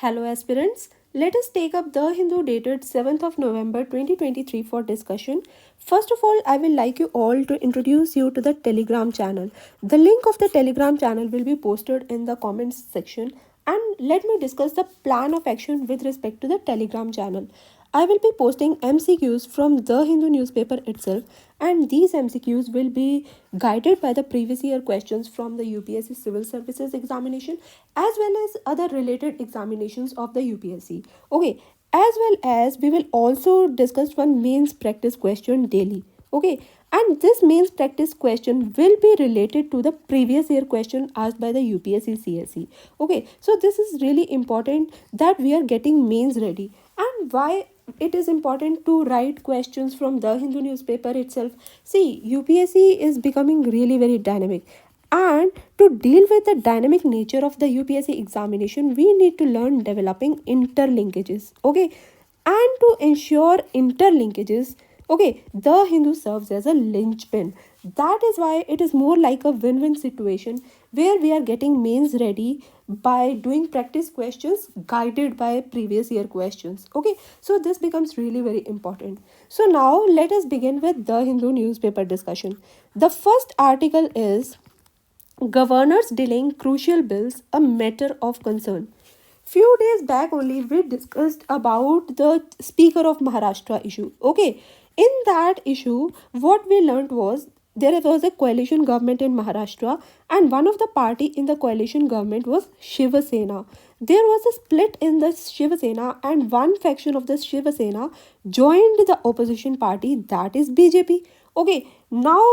Hello aspirants, let us take up The Hindu dated 7th of November 2023 for discussion. First of all, I will like you all to introduce you to the Telegram channel. The link of the Telegram channel will be posted in the comments section, and let me discuss the plan of action with respect to the Telegram channel. I will be posting MCQs from the Hindu newspaper itself, and these MCQs will be guided by the previous year questions from the UPSC Civil Services examination as well as other related examinations of the UPSC. Okay, as well as we will also discuss one mains practice question daily. Okay, and this mains practice question will be related to the previous year question asked by the UPSC CSE. Okay, so this is really important that we are getting mains ready. And why it is important to write questions from the Hindu newspaper itself? See, UPSC is becoming really very dynamic, and to deal with the dynamic nature of the UPSC examination, we need to learn developing interlinkages. Okay, and to ensure interlinkages, okay, the Hindu serves as a linchpin. That is why it is more like a win-win situation where we are getting mains ready by doing practice questions guided by previous year questions. Okay, so this becomes really very important. So now let us begin with the Hindu newspaper discussion. The first article is Governors delaying crucial bills, a matter of concern. Few days back only we discussed about the Speaker of Maharashtra issue. Okay, in that issue, what we learned was there was a coalition government in Maharashtra, and one of the party in the coalition government was Shiva Sena. There was a split in the Shiva Sena, and one faction of the Shiva Sena joined the opposition party, that is BJP. Okay, now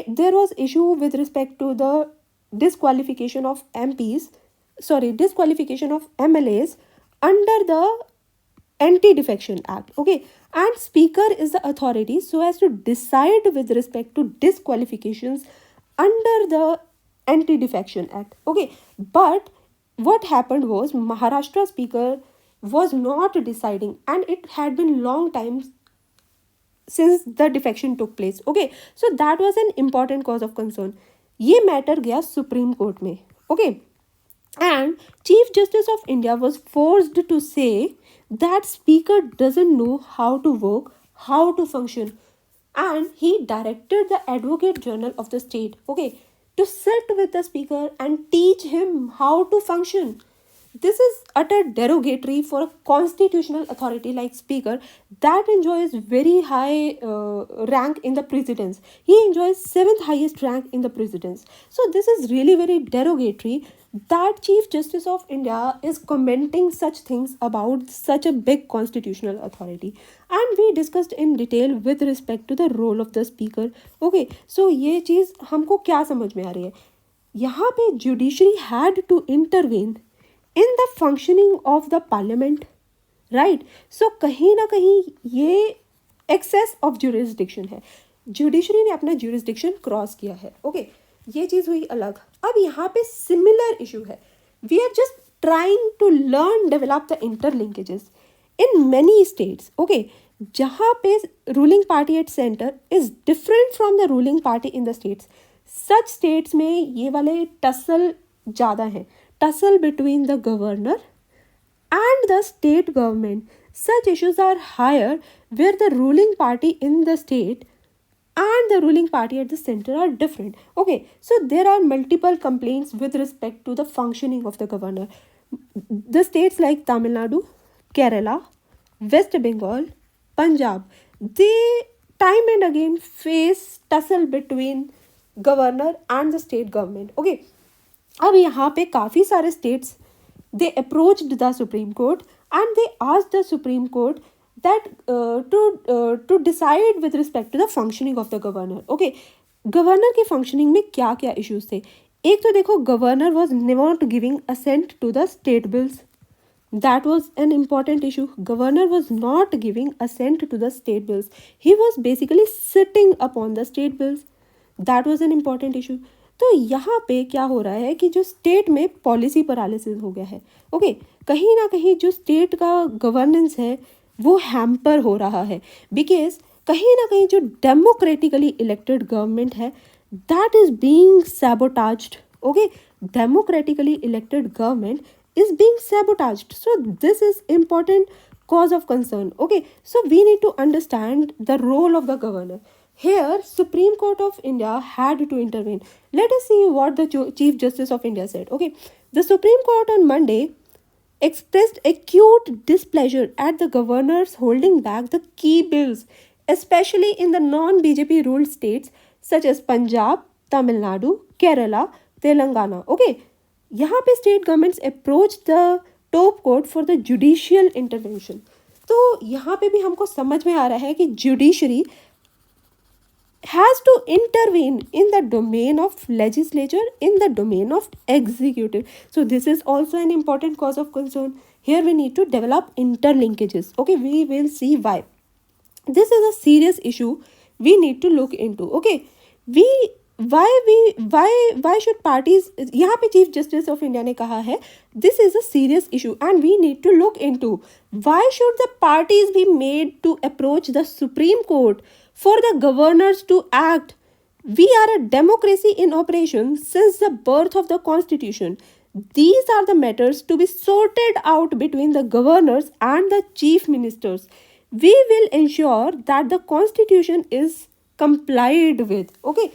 there was issue with respect to the disqualification of disqualification of MLAs under the Anti-Defection Act. Okay, and Speaker is the authority so as to decide with respect to disqualifications under the Anti-Defection Act. Okay, but what happened was Maharashtra Speaker was not deciding, and it had been long time since the defection took place. Okay, so that was an important cause of concern. ये matter गया supreme court में. Okay, and Chief Justice of India was forced to say that Speaker doesn't know how to work, how to function, and he directed the Advocate General of the state, okay, to sit with the Speaker and teach him how to function. This is utter derogatory for a constitutional authority like Speaker that enjoys very high rank in the precedence. He enjoys 7th highest rank in the precedence. So this is really very derogatory that Chief Justice of India is commenting such things about such a big constitutional authority. And we discussed in detail with respect to the role of the Speaker. Okay, so ये चीज़ हमको क्या समझ में आ रही है? यहाँ पे judiciary had to intervene in the functioning of the parliament, right? So कहीं ना कहीं ये excess of jurisdiction है. Judiciary ने अपना jurisdiction cross किया है. Okay, ये चीज़ हुई अलग. अब यहाँ पे similar issue है. We are just trying to learn, develop the interlinkages in many states. Okay, जहाँ पे ruling party at center is different from the ruling party in the states. Such states में ये वाले tussle ज़्यादा हैं. Tussle between the governor and the state government. Such issues are higher where the ruling party in the state and the ruling party at the center are different. Okay, so there are multiple complaints with respect to the functioning of the governor. The states like Tamil Nadu, Kerala, West Bengal, Punjab, they time and again face tussle between governor and the state government. Okay, अब यहाँ पे काफ़ी सारे states they approached the supreme Court and they asked the supreme Court that to decide with respect to the functioning of the governor. Okay, governor की functioning में क्या क्या issues थे? एक तो देखो, governor was not giving assent to the state bills. That was an important issue. Governor was not giving assent to the state bills. He was basically sitting upon the state bills. That was an important issue. तो यहाँ पे क्या हो रहा है कि जो state में पॉलिसी पैरालिसिस हो गया है. ओके, कहीं ना कहीं जो स्टेट का गवर्नेंस है वो हैम्पर हो रहा है, बिकॉज कहीं ना कहीं जो डेमोक्रेटिकली इलेक्टेड गवर्नमेंट है that is being sabotaged. Okay, democratically elected government is being sabotaged. So this is important cause of concern. Okay, so we need to understand the role of the governor. Here Supreme Court of India had to intervene. Let us see what the Chief Justice of India said. Okay, the Supreme Court on Monday expressed acute displeasure at the governors holding back the key bills, especially in the non BJP ruled states such as Punjab, Tamil Nadu, Kerala, Telangana. Okay, यहाँ पे state governments approach the top court for the judicial intervention. तो यहाँ पे भी हमको समझ में आ रहा है कि judiciary has to intervene in the domain of legislature, in the domain of executive. So this is also an important cause of concern. Here we need to develop interlinkages. Okay, we will see why this is a serious issue we need to look into. Okay, we why should parties, यहाँ पे chief justice of India ने कहा है this is a serious issue and we need to look into why should the parties be made to approach the Supreme Court for the governors to act. We are a democracy in operation since the birth of the constitution. These are the matters to be sorted out between the governors and the chief ministers. We will ensure that the constitution is complied with. Okay,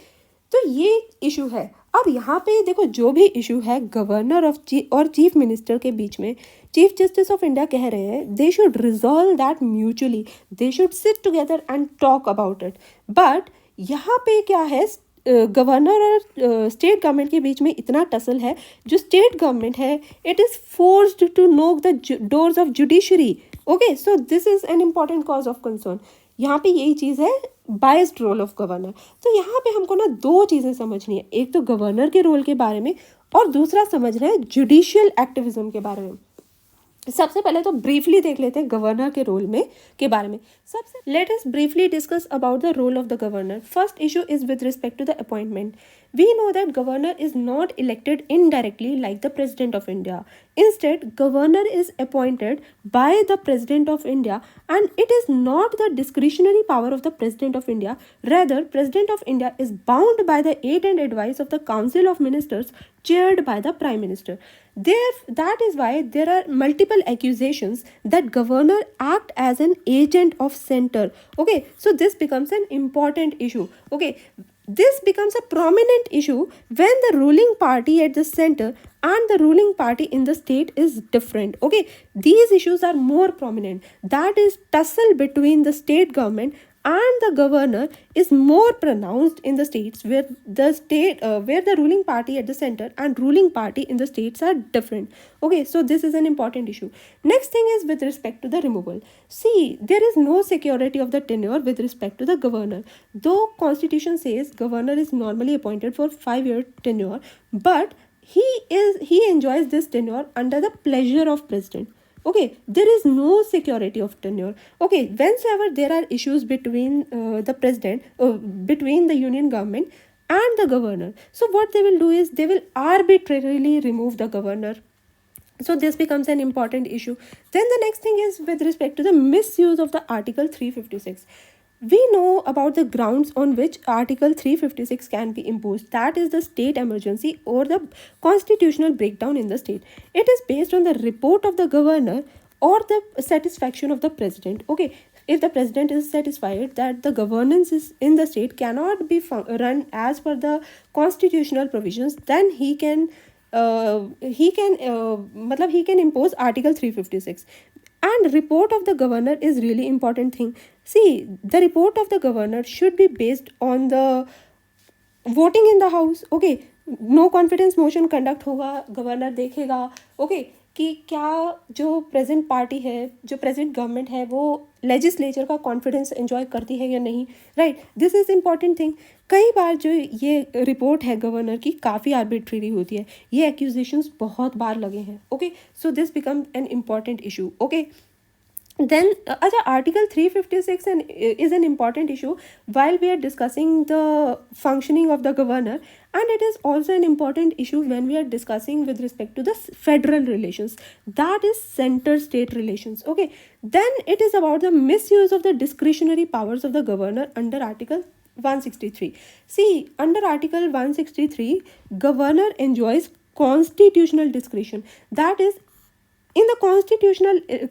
तो ये issue है. अब यहाँ पे देखो जो भी issue है गवर्नर और चीफ मिनिस्टर के बीच में, चीफ जस्टिस ऑफ इंडिया कह रहे हैं they should resolve that mutually, they should sit together and talk about it. But यहाँ पे क्या है, गवर्नर और स्टेट गवर्नमेंट के बीच में इतना टसल है. जो स्टेट गवर्नमेंट है इट इज़ फोर्स्ड टू नोक the doors of judiciary. Okay, so this is an important cause of concern. यहाँ पे यही चीज़ है बायस्ड रोल ऑफ गवर्नर. तो यहाँ पे हमको ना दो चीज़ें समझनी है, एक तो गवर्नर के रोल के बारे में और दूसरा समझना है जुडिशियल एक्टिविज्म के बारे में. सबसे पहले तो ब्रीफली देख लेते हैं गवर्नर के रोल में के बारे में. सबसे let us briefly discuss about the role of the governor. First issue is with respect to the appointment. We know that governor is not elected indirectly like the president of India. Instead, governor is appointed by the president of India and it is not the discretionary power of the president of India. Rather, president of India is bound by the aid and advice of the council of ministers chaired by the prime minister. That is why there are multiple accusations that governor act as an agent of center. Okay, so this becomes an important issue. Okay, this becomes a prominent issue when the ruling party at the center and the ruling party in the state is different. Okay, these issues are more prominent. That is tussle between the state government and the governor is more pronounced in the states where the ruling party at the center and ruling party in the states are different. Okay, so this is an important issue. Next thing is with respect to the removal. See, there is no security of the tenure with respect to the governor. Though constitution says governor is normally appointed for 5-year tenure, but he enjoys this tenure under the pleasure of president. Okay, there is no security of tenure. Okay, whenever there are issues between the president, between the union government and the governor, so what they will do is they will arbitrarily remove the governor. So this becomes an important issue. Then the next thing is with respect to the misuse of the Article 356. We know about the grounds on which Article 356 can be imposed. That is the state emergency or the constitutional breakdown in the state. It is based on the report of the governor or the satisfaction of the president. Okay, if the president is satisfied that the governance is in the state cannot be run as per the constitutional provisions, then he can impose Article 356. And report of the governor is really important thing. See, the report of the governor should be based on the voting in the house. Okay, no confidence motion conduct होगा, governor देखेगा okay कि क्या जो present party है, जो present government है, वो legislature का कॉन्फिडेंस एंजॉय करती है या नहीं. Right, this is important thing. कई बार जो ये रिपोर्ट है गवर्नर की काफ़ी आर्बिट्रेरी होती है. ये एक्यूजेशंस बहुत बार लगे हैं. Okay, so this become an important issue. Okay, then Article 356 is an important issue while we are discussing the functioning of the governor, and it is also an important issue when we are discussing with respect to the federal relations, that is center state relations. Okay, then it is about the misuse of the discretionary powers of the governor under Article 163. See, under Article 163 governor enjoys constitutional discretion. That is, In the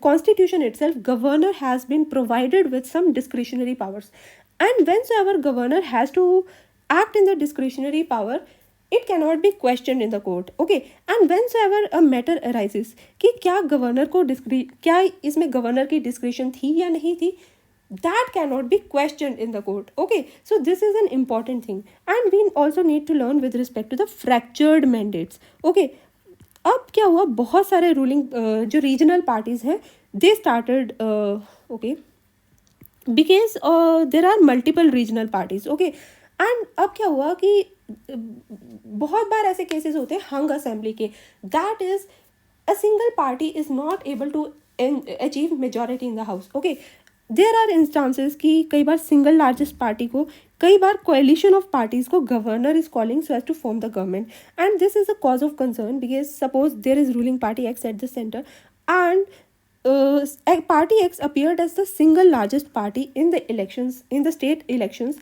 constitution itself, governor has been provided with some discretionary powers, and whensoever governor has to act in the discretionary power, it cannot be questioned in the court. Okay, and whensoever a matter arises कि क्या governor को क्या इसमें governor की description थी या नहीं थी, that cannot be questioned in the court. Okay, so this is an important thing, and we also need to learn with respect to the fractured mandates. Okay, अब क्या हुआ, बहुत सारे रूलिंग जो रीजनल पार्टीज हैं they started, okay, because there are multiple regional parties. Okay, and अब क्या हुआ कि बहुत बार ऐसे केसेस होते हैं हंग असेंबली के, that is a single party is not able to achieve majority in the house. Okay, there are instances कि कई बार सिंगल लार्जेस्ट पार्टी को, कई बार कोएलिशन ऑफ पार्टीज को governor is calling so as to form the government, and this is a cause of concern because suppose there is ruling party X at the centre and party X appeared as the single largest party in the elections, in the state elections.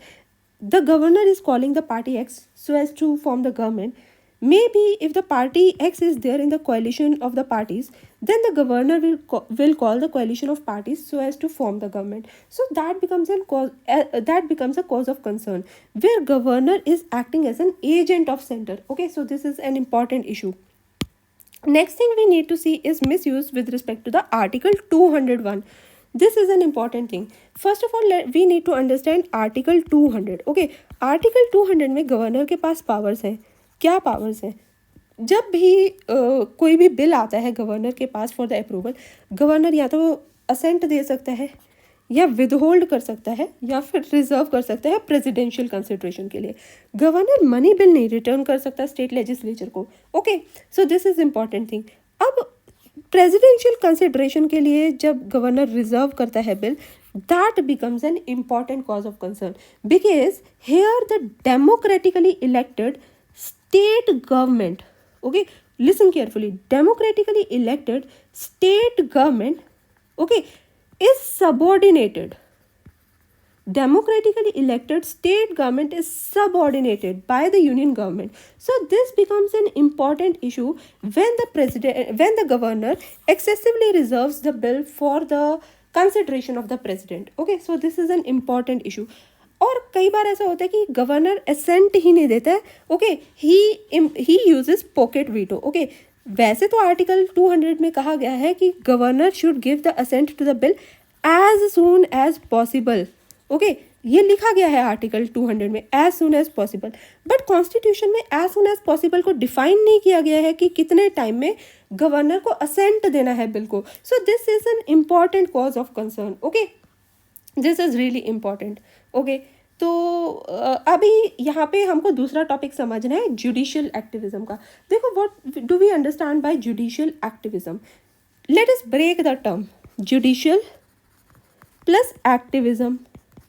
The governor is calling the party X so as to form the government. Maybe if the party X is there in the coalition of the parties, then the governor will call the coalition of parties so as to form the government. So that becomes a cause of concern where governor is acting as an agent of center. Okay, so this is an important issue. Next thing we need to see is misuse with respect to the article 201. This is an important thing. First of all, we need to understand article 200. Okay, article 200 में governor के पास powers हैं. क्या powers हैं? जब भी कोई भी bill आता है गवर्नर के पास फॉर द अप्रूवल, गवर्नर या तो असेंट दे सकता है, या विदहोल्ड कर सकता है, या फिर रिजर्व कर सकता है प्रेसिडेंशियल कंसिडरेशन के लिए. गवर्नर मनी बिल नहीं रिटर्न कर सकता स्टेट लेजिस्लेचर को. Okay, so this is important thing. अब प्रेसिडेंशियल कंसिडरेशन के लिए जब गवर्नर रिजर्व करता है bill, that becomes an important cause of concern because here the democratically elected state government, okay, listen carefully, democratically elected state government, okay, is subordinated. Democratically elected state government is subordinated by the union government. So this becomes an important issue when the governor excessively reserves the bill for the consideration of the president. Okay, so this is an important issue. और कई बार ऐसा होता है कि governor ascent ही नहीं देता है. Okay, he uses pocket veto. Okay, वैसे तो आर्टिकल 200 में कहा गया है कि governor should give the assent to the bill as soon as possible. Okay, ये लिखा गया है आर्टिकल 200 में, as soon as possible. But constitution में एज सून एज पॉसिबल को डिफाइन नहीं किया गया है कि कितने टाइम में गवर्नर को असेंट देना है बिल को. सो this is an important cause of concern. Okay, this is really important. Okay, तो अभी यहाँ पे हमको दूसरा टॉपिक समझना है जुडिशियल एक्टिविज्म का. देखो, what do we understand by judicial activism? Let us break the term judicial plus activism.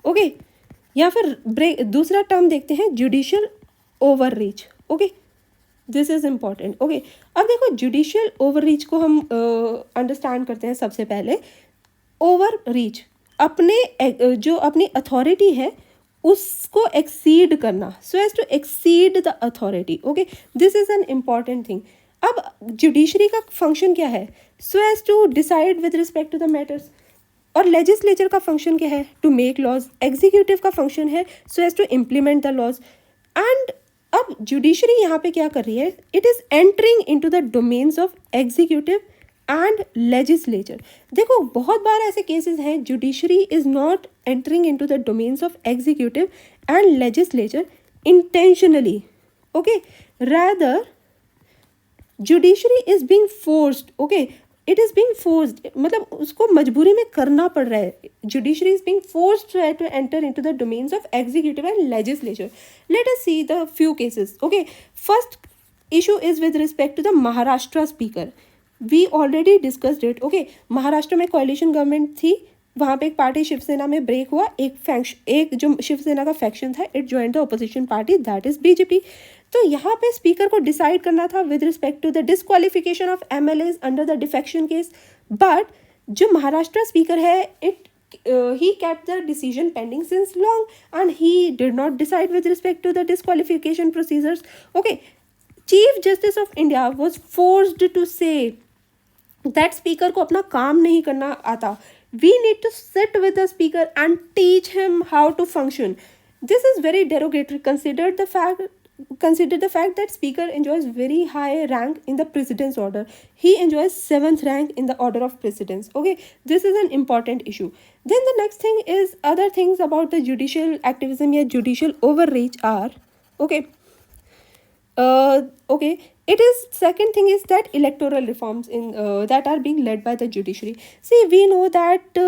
Okay, या फिर दूसरा टर्म देखते हैं judicial overreach. Okay, this is important. Okay, अब देखो जुडिशियल ओवर रीच को हम अंडरस्टैंड करते हैं. सबसे पहले ओवर रीच जो अपनी अथॉरिटी है उसको एक्सीड करना, so as to exceed the authority. Okay, this is an important thing. अब जुडिशरी का फंक्शन क्या है? So as to decide with respect to the matters. और लेजिस्लेचर का फंक्शन क्या है? To make laws. एग्जीक्यूटिव का फंक्शन है so as to implement the laws. And अब जुडिशरी यहाँ पे क्या कर रही है? It is entering into the domains of executive and legislature. देखो, बहुत बार ऐसे केसेस हैं judiciary is not entering into the domains of executive and legislature intentionally. Okay, rather judiciary is being forced. Okay, it is being forced, मतलब उसको मजबूरी में करना पड़ रहा है. Judiciary is being forced to enter into the domains of executive and legislature. Let us see the few cases. Okay, first issue is with respect to the Maharashtra speaker. We already discussed it. Okay, Maharashtra में कोalition government थी, वहाँ पे एक party Shiv Sena में break हुआ. एक जो शिवसेना का फैक्शन था, it join the opposition party, that is BJP. तो यहाँ पे स्पीकर को डिसाइड करना था with respect to the disqualification of MLAs under the defection case. But जो महाराष्ट्र स्पीकर है, he kept the decision pending since long and he did not decide with respect to the disqualification procedures. Okay, Chief Justice of India was forced to say that speaker को अपना काम नहीं करना आता. We need to sit with the speaker and teach him how to function. This is very derogatory. Consider the fact that speaker enjoys very high rank in the president's order. He enjoys 7th rank in the order of precedence. Okay, this is an important issue. Then the next thing is other things about the judicial activism या judicial overreach are okay. Okay, it is second thing is that electoral reforms in that are being led by the judiciary. See, we know that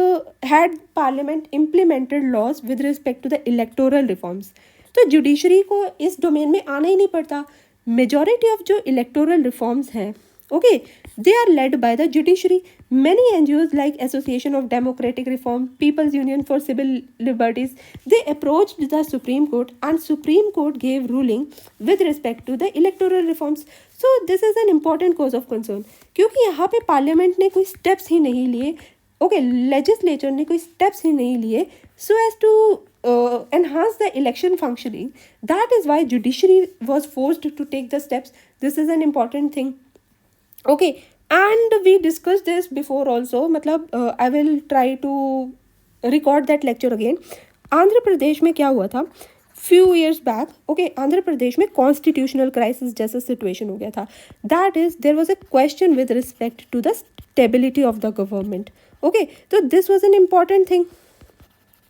had parliament implemented laws with respect to the electoral reforms, तो judiciary को इस domain में आना ही नहीं पड़ता. Majority of जो electoral reforms हैं, okay, they are led by the judiciary. Many NGOs like Association of Democratic Reform, People's Union for Civil Liberties, they approached the Supreme Court and Supreme Court gave ruling with respect to the electoral reforms. So this is an important cause of concern, क्योंकि यहाँ पे parliament ने कोई steps ही नहीं लिए, okay, legislature ने कोई steps ही नहीं लिए so as to enhance the election functioning. That is why judiciary was forced to take the steps. This is an important thing. Okay, and we discussed this before also. मतलब I will try to record that lecture again. Andhra Pradesh में क्या हुआ था few years back? Okay, Andhra Pradesh में constitutional crisis जैसा situation हो गया था. That is, there was a question with respect to the stability of the government. Okay, तो this was an important thing.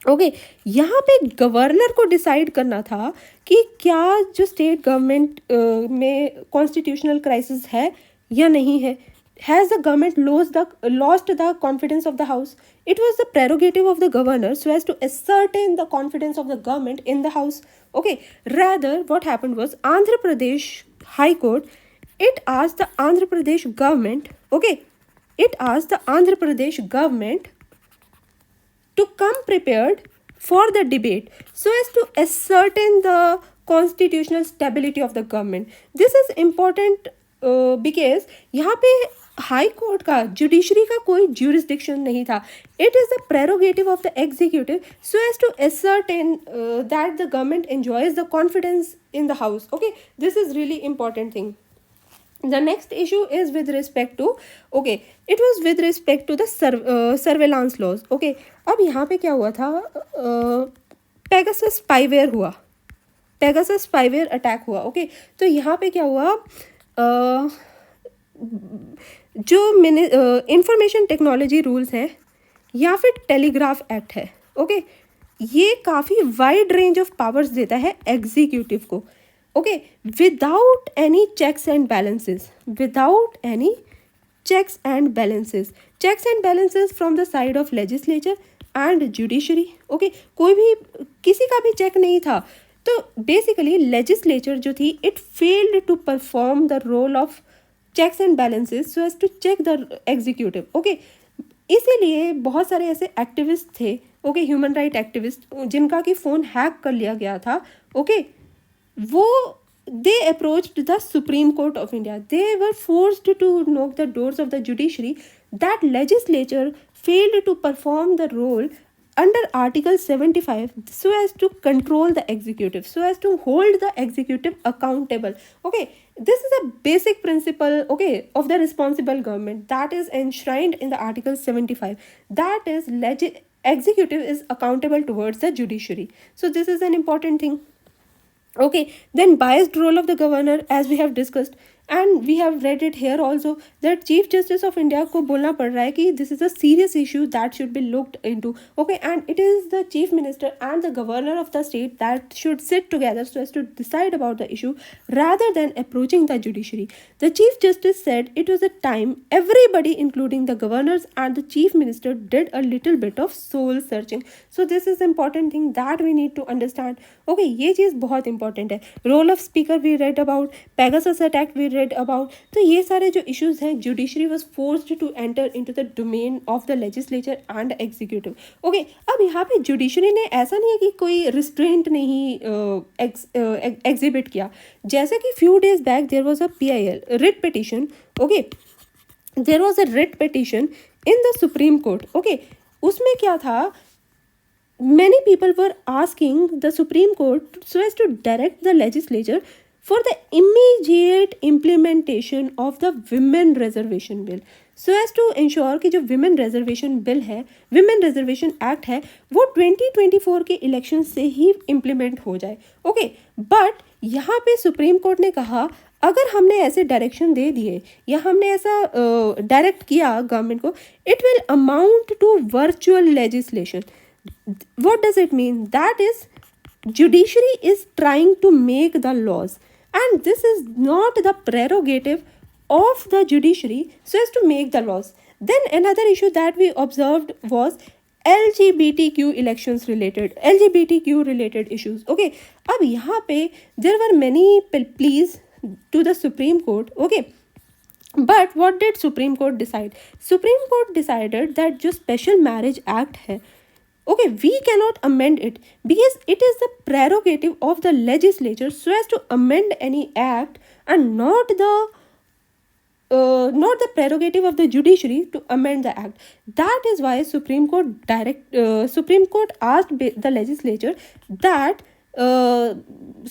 Okay, यहाँ पे गवर्नर को डिसाइड करना था कि क्या जो स्टेट गवर्नमेंट में कॉन्स्टिट्यूशनल क्राइसिस है या नहीं है. Has the government lost the confidence of the house. It was the prerogative of the governor so as to ascertain the confidence of the government in the house. Okay, rather what happened was Andhra Pradesh High Court, it asked the Andhra Pradesh government, okay, it asked the Andhra Pradesh government to come prepared for the debate so as to ascertain the constitutional stability of the government. This is important because यहाँ पे high court का judiciary का कोई jurisdiction नहीं था. It is the prerogative of the executive so as to ascertain that the government enjoys the confidence in the house. Okay, this is really important thing. The next issue is with respect to, okay, it was with respect to the surveillance laws. Okay, अब यहाँ पे क्या हुआ था, Pegasus spyware हुआ, Pegasus spyware attack हुआ. Okay, तो यहाँ पे क्या हुआ, जो इंफॉर्मेशन टेक्नोलॉजी रूल्स हैं या फिर टेलीग्राफ एक्ट है, ओके, ये काफ़ी वाइड रेंज ऑफ पावर्स देता है एग्जीक्यूटिव को. Okay, without any checks and balances, checks and balances from the side of legislature and judiciary. Okay, कोई भी किसी का भी चेक नहीं था. तो basically legislature जो थी, it failed to perform the role of checks and balances so as to check the executive. Okay, इसीलिए बहुत सारे ऐसे एक्टिविस्ट थे, ओके, ह्यूमन राइट एक्टिविस्ट, जिनका कि फ़ोन हैक कर लिया गया था. ओके, वो they approached the Supreme Court of India. They were forced to knock the doors of the judiciary. That legislature failed to perform the role under Article 75 so as to control the executive, so as to hold the executive accountable. Okay, this is a basic principle, okay, of the responsible government that is enshrined in the Article 75. That is, executive is accountable towards the judiciary. So this is an important thing. Okay, then biased role of the governor, as we have discussed, and we have read it here also, that Chief Justice of India को बोलना पड़ रहा है कि this is a serious issue that should be looked into. Okay, and it is the Chief Minister and the Governor of the state that should sit together so as to decide about the issue rather than approaching the judiciary. The Chief Justice said it was a time everybody, including the governors and the Chief Minister, did a little bit of soul searching. So this is important thing that we need to understand. Okay, ये चीज़ बहुत important है. Role of speaker we read about, Pegasus attack we read about. तो ये सारे जो issues हैं, judiciary was forced to enter into the domain of the legislature and executive. Okay, अब यहाँ पे judiciary ने ऐसा नहीं है कि कोई restraint नहीं exhibit किया. जैसे कि few days back there was a PIL writ petition. Okay, there was a writ petition in the Supreme Court. Okay, उसमें क्या था, many people were asking the Supreme Court so as to direct the legislature for the immediate implementation of the women reservation bill. सो as to ensure कि जो women reservation bill है, women reservation act है, वो 2024 के election से ही implement हो जाए। ओके, बट यहाँ पे सुप्रीम कोर्ट ने कहा अगर हमने ऐसे डायरेक्शन दे दिए या हमने ऐसा डायरेक्ट किया गवर्नमेंट को, it will amount to virtual legislation. What does it mean? That is judiciary is trying to make the laws, and this is not the prerogative of the judiciary so as to make the laws. Then another issue that we observed was LGBTQ related issues. Okay, अब यहाँ पे there were many pleas to the Supreme Court. Okay, but what did Supreme Court decide? Supreme Court decided that जो Special Marriage Act है, okay, we cannot amend it because it is the prerogative of the legislature so as to amend any act, and not the prerogative of the judiciary to amend the act. That is why Supreme Court asked the legislature that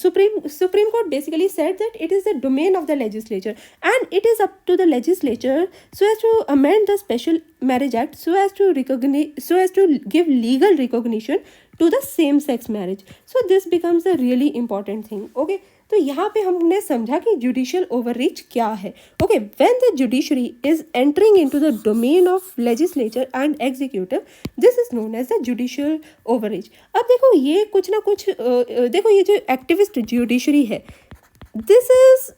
Supreme Court basically said that it is the domain of the legislature, and it is up to the legislature so as to amend the Special Marriage Act so as to give legal recognition to the same sex marriage. So this becomes a really important thing. Okay, तो यहाँ पे हमने समझा कि judicial overreach क्या है. Okay, when the judiciary is entering into the domain of legislature and executive, this is known as the judicial overreach. अब देखो ये कुछ ना कुछ देखो ये जो एक्टिविस्ट जुडिशरी है, this is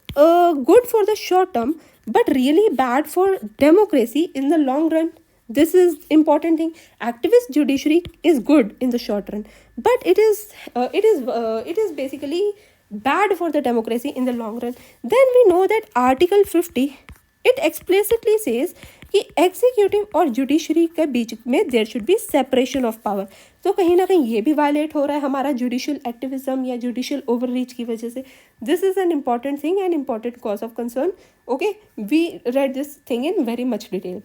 good for the short term but really bad for democracy in the long run. This is important thing. Activist judiciary is good in the short run, but it is basically bad for the democracy in the long run. Then we know that Article 50, it explicitly says कि executive और judiciary के बीच में there should be separation of power. तो कहीं ना कहीं ये भी वायलेट हो रहा है हमारा जुडिशियल एक्टिविज्म या जुडिशियल ओवररीच की वजह से. This is an important thing and important cause of concern. Okay, we read this thing in very much detail.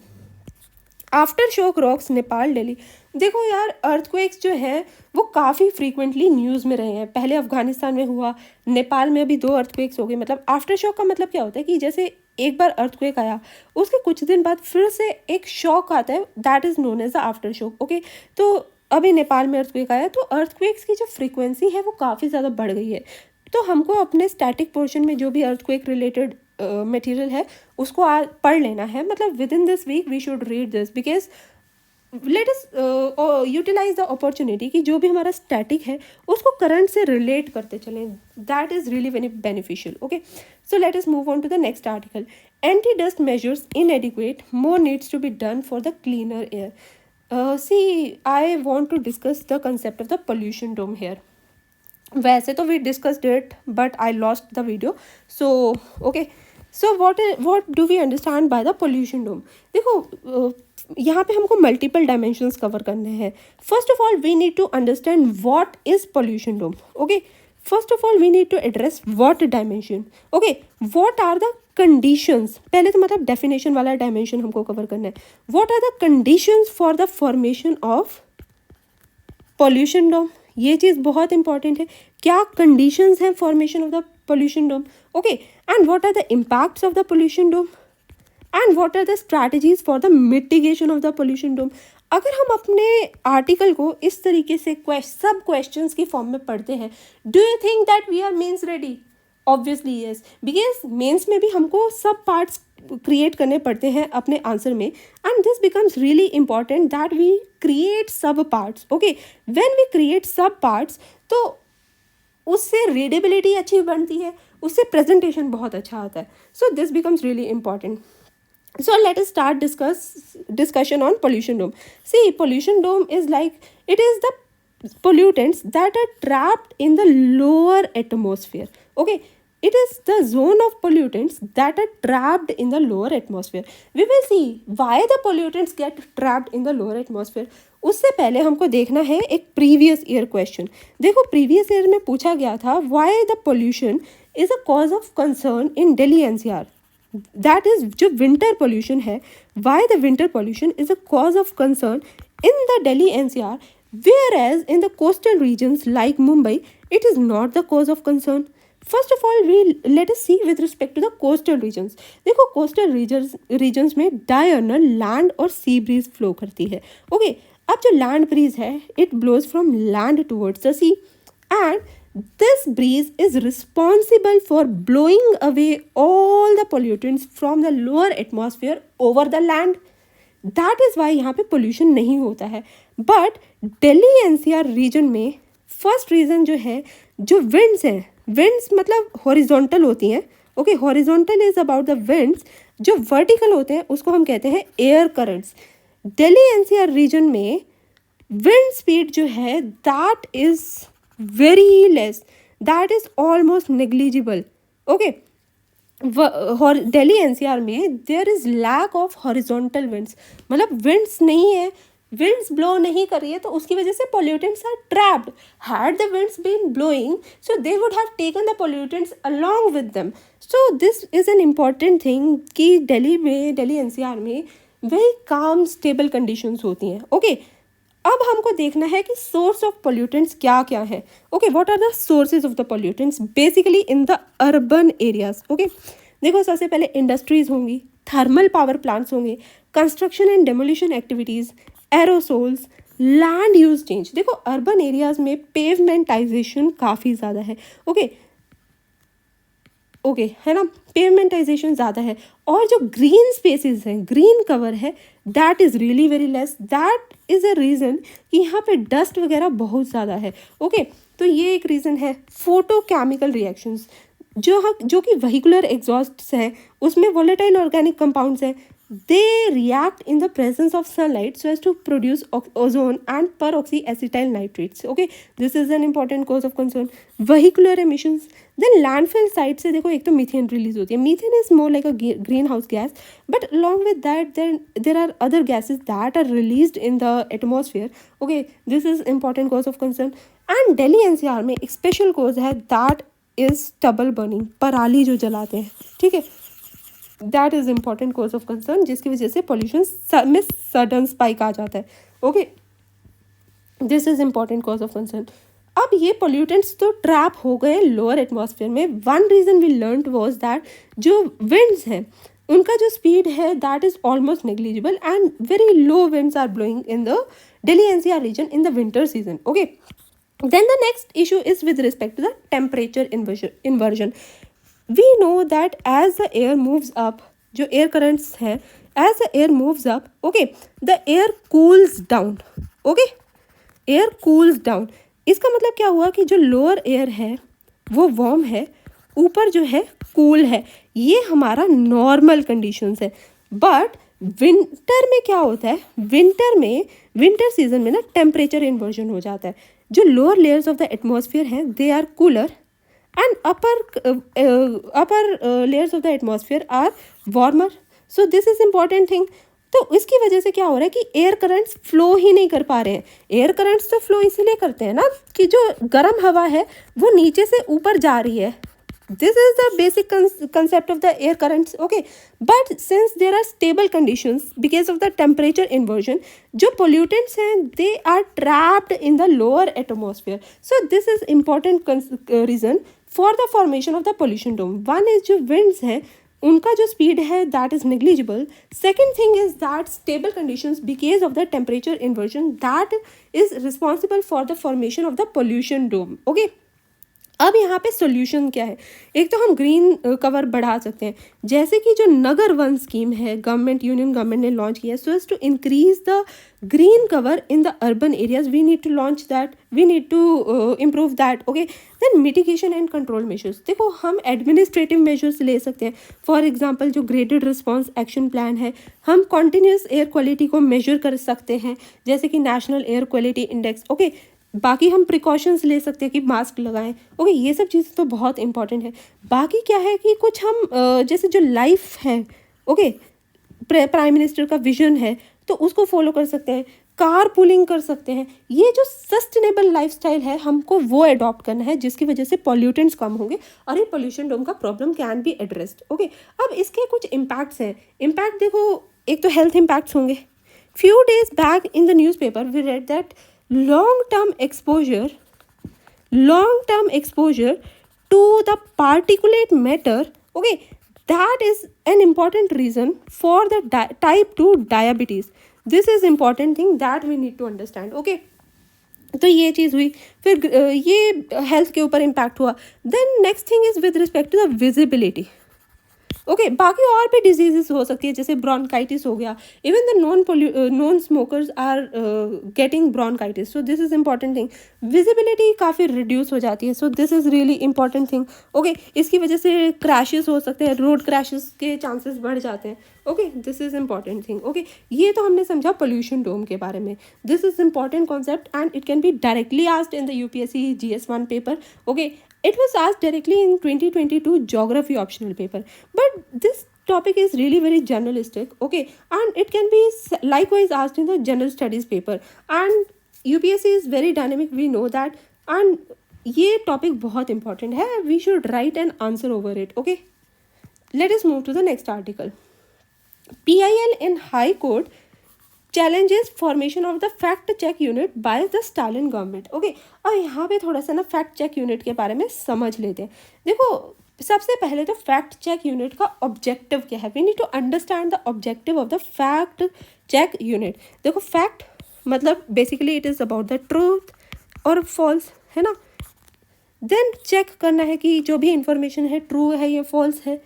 Aftershock rocks Nepal Delhi. देखो यार, अर्थक्वेक्स जो है वो काफ़ी फ्रीक्वेंटली न्यूज़ में रहे हैं. पहले अफगानिस्तान में हुआ, नेपाल में अभी 2 अर्थक्वेक्स हो गए. मतलब आफ्टर शॉक का मतलब क्या होता है कि जैसे एक बार अर्थक्वेक आया, उसके कुछ दिन बाद फिर से एक शॉक आता है, that is known as the aftershock. Okay, तो अभी नेपाल में अर्थक्वेक आया, तो अर्थक्वेक्स की जो फ्रीक्वेंसी है वो काफ़ी ज़्यादा बढ़ गई है. तो हमको अपने स्टैटिक पोर्शन में जो भी अर्थक्वेक रिलेटेड मटेरियल है उसको पढ़ लेना है. मतलब within this week we should read this because let us utilize the opportunity कि जो भी हमारा स्टैटिक है उसको करंट से रिलेट करते चलें. That is really very beneficial. Okay, so let us move on to the next article. Anti-dust measures inadequate. More needs to be done for the cleaner air. See, I want to discuss the concept of the pollution dome here. वैसे तो we discussed it, but I lost the video. So, okay. So what do we understand by the pollution dome? देखो यहाँ पे हमको multiple dimensions cover करने हैं. First of all we need to understand what is pollution dome. Okay, first of all we need to address what dimension. Okay, what are the conditions. पहले तो मतलब definition वाला डायमेंशन हमको cover करना है. What are the conditions for the formation of pollution dome. ये चीज़ बहुत इंपॉर्टेंट है. क्या कंडीशंस हैं formation of the pollution dome. Okay, and what are the impacts of the pollution dome, and what are the strategies for the mitigation of the pollution dome. अगर हम अपने article को इस तरीके से सब क्वेश्चंस की फॉर्म में पढ़ते हैं, do you think that we are mains ready? Obviously yes, because mains में भी हमको सब पार्ट्स क्रिएट करने पड़ते हैं अपने आंसर में, and this becomes really important that we create sub parts. Okay, when we create sub parts तो उससे रीडेबिलिटी अच्छी बनती है, उससे प्रेजेंटेशन बहुत अच्छा आता है. So this becomes really important. So let us start discussion on pollution dome. See, pollution dome is like, it is the pollutants that are trapped in the lower atmosphere. Okay, it is the zone of pollutants that are trapped in the lower atmosphere. We will see why the pollutants get trapped in the lower atmosphere. उससे पहले हमको देखना है एक previous year question. देखो previous year में पूछा गया था, why the pollution is a cause of concern in Delhi NCR. That is जो विंटर पोल्यूशन है, why the winter pollution is a cause of concern in the Delhi NCR, whereas in the coastal regions like Mumbai it is not the cause of concern. First of all we let us see with respect to the coastal regions. देखो coastal regions में diurnal land और sea breeze flow करती है. Okay, अब जो land breeze है it blows from land towards the sea, and this breeze is responsible for blowing away all the pollutants from the lower atmosphere over the land. That is why यहाँ पे pollution नहीं होता है. But Delhi NCR region में first reason जो है, जो winds हैं, winds मतलब horizontal होती हैं. Okay, horizontal is about the winds. जो vertical होते हैं उसको हम कहते हैं air currents. Delhi NCR region में wind speed जो है that is very less, that is almost negligible. Okay, Delhi NCR में there is lack of horizontal winds, मतलब विंड्स नहीं है, विंड्स ब्लो नहीं कर रही है, तो उसकी वजह से pollutants are trapped. Had the winds been blowing so they would have taken the pollutants along with them. So this is an important thing कि दिल्ली एनसीआर में वेरी काम स्टेबल कंडीशंस होती हैं. ओके, अब हमको देखना है कि सोर्स ऑफ पोल्यूटेंट्स क्या क्या है. Okay, what are the sources of the pollutants basically in the urban areas. Okay, देखो सबसे पहले इंडस्ट्रीज होंगी, थर्मल पावर प्लांट्स होंगे, construction and demolition activities, aerosols, land use change. देखो अर्बन एरियाज में पेवमेंटाइजेशन काफ़ी ज़्यादा है. ओके है ना, पेवमेंटाइजेशन ज़्यादा है, और जो ग्रीन स्पेसेस हैं, ग्रीन कवर है, that is really very less. That is a reason कि यहाँ पे डस्ट वगैरह बहुत ज़्यादा है. ओके, तो ये एक रीज़न है. फोटोकेमिकल रिएक्शंस जो कि व्हीकुलर एग्जॉस्ट्स हैं, उसमें वोलेटाइल ऑर्गेनिक कंपाउंड्स हैं. They react in the presence of sunlight so as to produce ozone and peroxyacetyl nitrates. Okay, this is an important cause of concern. Vehicular emissions. Then landfill site से देखो एक तो methane release होती है. Methane is more like a greenhouse gas, but along with that there are other gases that are released in the atmosphere. Okay, this is important cause of concern. And Delhi NCR में एक special cause है, that is stubble burning. पराली जो जलाते हैं, ठीक है, that is important cause of concern, जिसकी वजह से पॉल्यूशन में सडन स्पाइक आ जाता है. Okay, this is important cause of concern. अब ये पोल्यूटेंट्स तो ट्रैप हो गए लोअर एटमॉस्फेयर में. One reason we learned was that जो विंड्स हैं उनका जो स्पीड है that is almost negligible, and very low winds are blowing in the Delhi NCR region in the winter season. Okay, then the next issue is with respect to the temperature inversion. We know that as the air moves up, जो air currents हैं, as the air moves up, okay, the air cools down. Okay, air cools down. इसका मतलब क्या हुआ कि जो lower air है वो warm है, ऊपर जो है cool है. ये हमारा normal conditions है. But विंटर में क्या होता है, विंटर सीजन में ना टेम्परेचर इन्वर्जन हो जाता है. जो lower layers of the atmosphere हैं they are cooler, and upper layers of the atmosphere are warmer. So this is important thing. तो इसकी वजह से क्या हो रहा है कि एयर करंट्स फ्लो ही नहीं कर पा रहे हैं. एयर करंट्स तो फ्लो इसीलिए करते हैं ना कि जो गर्म हवा है वो नीचे से ऊपर जा रही है. This is the basic concept of the air currents. Okay, but since there are stable conditions because of the temperature inversion, जो pollutants हैं they are trapped in the lower atmosphere. So this is important reason for the formation of the pollution dome. One is जो winds हैं उनका जो speed है that is negligible. Second thing is that stable conditions because of the temperature inversion that is responsible for the formation of the pollution dome. Okay. अब यहाँ पे solution क्या है. एक तो हम ग्रीन कवर बढ़ा सकते हैं, जैसे कि जो नगर वन स्कीम है यूनियन गवर्नमेंट ने लॉन्च किया है. So as to increase the green cover in the urban areas we need to launch that, we need to improve that. Okay, then mitigation and control measures. देखो हम administrative measures ले सकते हैं. For example जो graded response action plan है, हम continuous air quality को measure कर सकते हैं, जैसे कि national air quality index. Okay, बाकी हम प्रिकॉशंस ले सकते हैं कि मास्क लगाएं. ओके, ये सब चीज़ें तो बहुत इंपॉर्टेंट है. बाकी क्या है कि कुछ हम जैसे जो लाइफ है, ओके, प्राइम मिनिस्टर का विजन है तो उसको फॉलो कर सकते हैं, कार पूलिंग कर सकते हैं. ये जो सस्टेनेबल लाइफस्टाइल है हमको वो अडॉप्ट करना है, जिसकी वजह से पॉल्यूटेंट्स कम होंगे और ये पोल्यूशन डोम का problem can be addressed. Okay, अब इसके कुछ इम्पैक्ट्स हैं. इम्पैक्ट देखो, एक तो हेल्थ इम्पैक्ट्स होंगे. Few days back in the newspaper we read that long-term exposure to the particulate matter, okay, that is an important reason for the type 2 diabetes. This is important thing that we need to understand, okay. तो ये चीज़ हुई, फिर ये health के ऊपर impact हुआ. Then next thing is with respect to the visibility, okay बाकी और भी डिजीजेस हो सकती है जैसे ब्रोंकाइटिस हो गया. Even the non smokers are getting bronchitis, so this is important thing. Visibility काफ़ी रिड्यूस हो जाती है, so this is really important thing, okay. इसकी वजह से क्रैशेस हो सकते हैं, रोड क्रैशेस के चांसेस बढ़ जाते हैं, okay. This is important thing, okay. ये तो हमने समझा पोल्यूशन डोम के बारे में. This is important concept and it can be directly asked in the UPSC GS1 paper, okay. It was asked directly in 2022 geography optional paper, but this topic is really very generalistic, okay, and it can be likewise asked in the general studies paper. And UPSC is very dynamic, we know that, and ये topic बहुत important है, we should write an answer over it, okay. Let us move to the next article. PIL in High Court challenges formation of the fact check unit by the Stalin government, okay. और यहाँ पे थोड़ा सा ना fact check unit के बारे में समझ लेते हैं. देखो सबसे पहले तो फैक्ट चेक यूनिट का ऑब्जेक्टिव क्या है. We need to understand the objective of the fact check unit. देखो फैक्ट मतलब basically it is about the truth और फॉल्स, है ना. देन चेक करना है कि जो भी इंफॉर्मेशन है ट्रू है या फॉल्स है,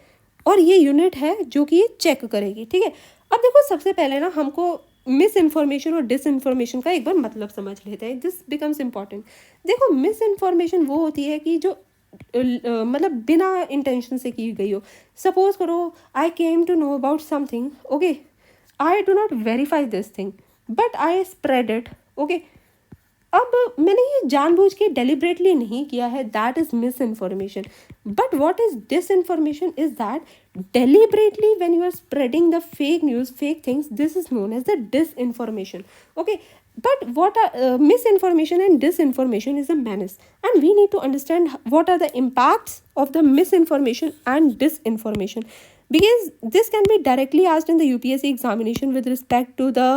और ये यूनिट है जो कि ये चेक करेगी, ठीक है. अब देखो सबसे पहले ना हमको मिस इन्फॉर्मेशन और डिस इन्फॉर्मेशन का एक बार मतलब समझ लेते हैं. This becomes important. देखो मिस इन्फॉर्मेशन वो होती है कि जो मतलब बिना इंटेंशन से की गई हो. सपोज करो I came to know about something, okay, I do not verify this thing but I spread it, okay. अब मैंने ये जानबूझ के डेलिबरेटली नहीं किया है, that is misinformation. But what is disinformation is that deliberately when you are spreading the fake news, fake things, this is known as the disinformation, okay. But what are misinformation and disinformation is a menace, and we need to understand what are the impacts of the misinformation and disinformation, because this can be directly asked in the UPSC examination with respect to the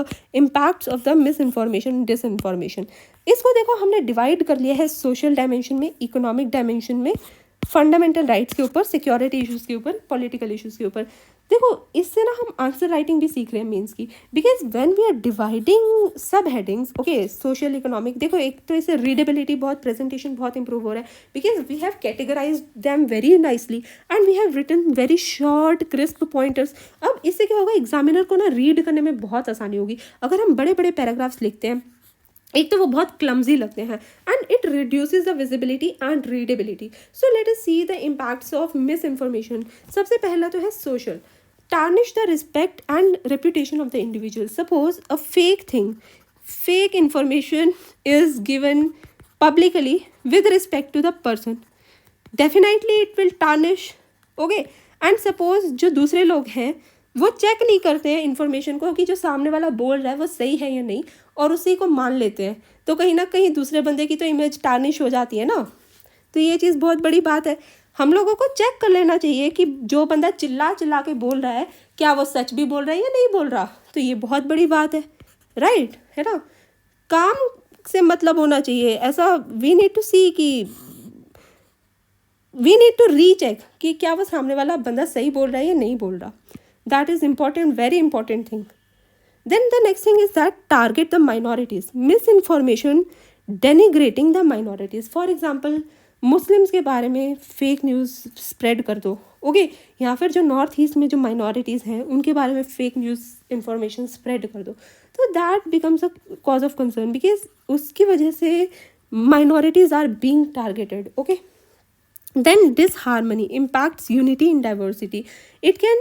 impacts of the misinformation and disinformation. इसको देखो हमने divide कर लिया है social dimension में, economic dimension में, fundamental rights के ऊपर, सिक्योरिटी इश्यूज़ के ऊपर, पॉलिटिकल इश्यूज़ के ऊपर. देखो इससे ना हम आंसर राइटिंग भी सीख रहे हैं मीन्स की, because when we are dividing subheadings, okay, social economic. देखो एक तो इससे रीडेबिलिटी बहुत, प्रेजेंटेशन बहुत इंप्रूव हो रहा है, because we have categorize them very nicely and we have written very short crisp pointers. अब इससे क्या होगा, एग्जामिनर को ना रीड करने में बहुत आसानी होगी. अगर हम बड़े बड़े पैराग्राफ्स लिखते हैं एक तो वो बहुत क्लमजी लगते हैं and it reduces the visibility and readability. So let us see the impacts of misinformation. सबसे पहला तो है social. Tarnish the respect and reputation of the individual. Suppose a fake thing, fake information is given publicly with respect to the person, definitely it will tarnish, okay. And suppose जो दूसरे लोग हैं वो check नहीं करते हैं information को कि जो सामने वाला बोल रहा है वो सही है या नहीं, और उसी को मान लेते हैं, तो कहीं ना कहीं दूसरे बंदे की तो इमेज टार्निश हो जाती है ना. तो ये चीज़ बहुत बड़ी बात है. हम लोगों को चेक कर लेना चाहिए कि जो बंदा चिल्ला चिल्ला के बोल रहा है क्या वो सच भी बोल रहा है या नहीं बोल रहा. तो ये बहुत बड़ी बात है, राइट, है ना. काम से मतलब होना चाहिए ऐसा. वी नीड टू सी कि वी नीड टू रीचेक कि क्या वो सामने वाला बंदा सही बोल रहा है या नहीं बोल रहा. That is important, very important thing. Then the next thing is that target the minorities. Misinformation denigrating the minorities. For example, Muslims के बारे में फेक न्यूज़ स्प्रेड कर दो, ओके, या फिर जो नॉर्थ ईस्ट में जो माइनॉरिटीज़ हैं उनके बारे में फेक न्यूज़ इंफॉर्मेशन स्प्रेड कर दो. तो that becomes a cause of concern because उसकी वजह से minorities are being targeted, okay. Then disharmony impacts unity in diversity. It can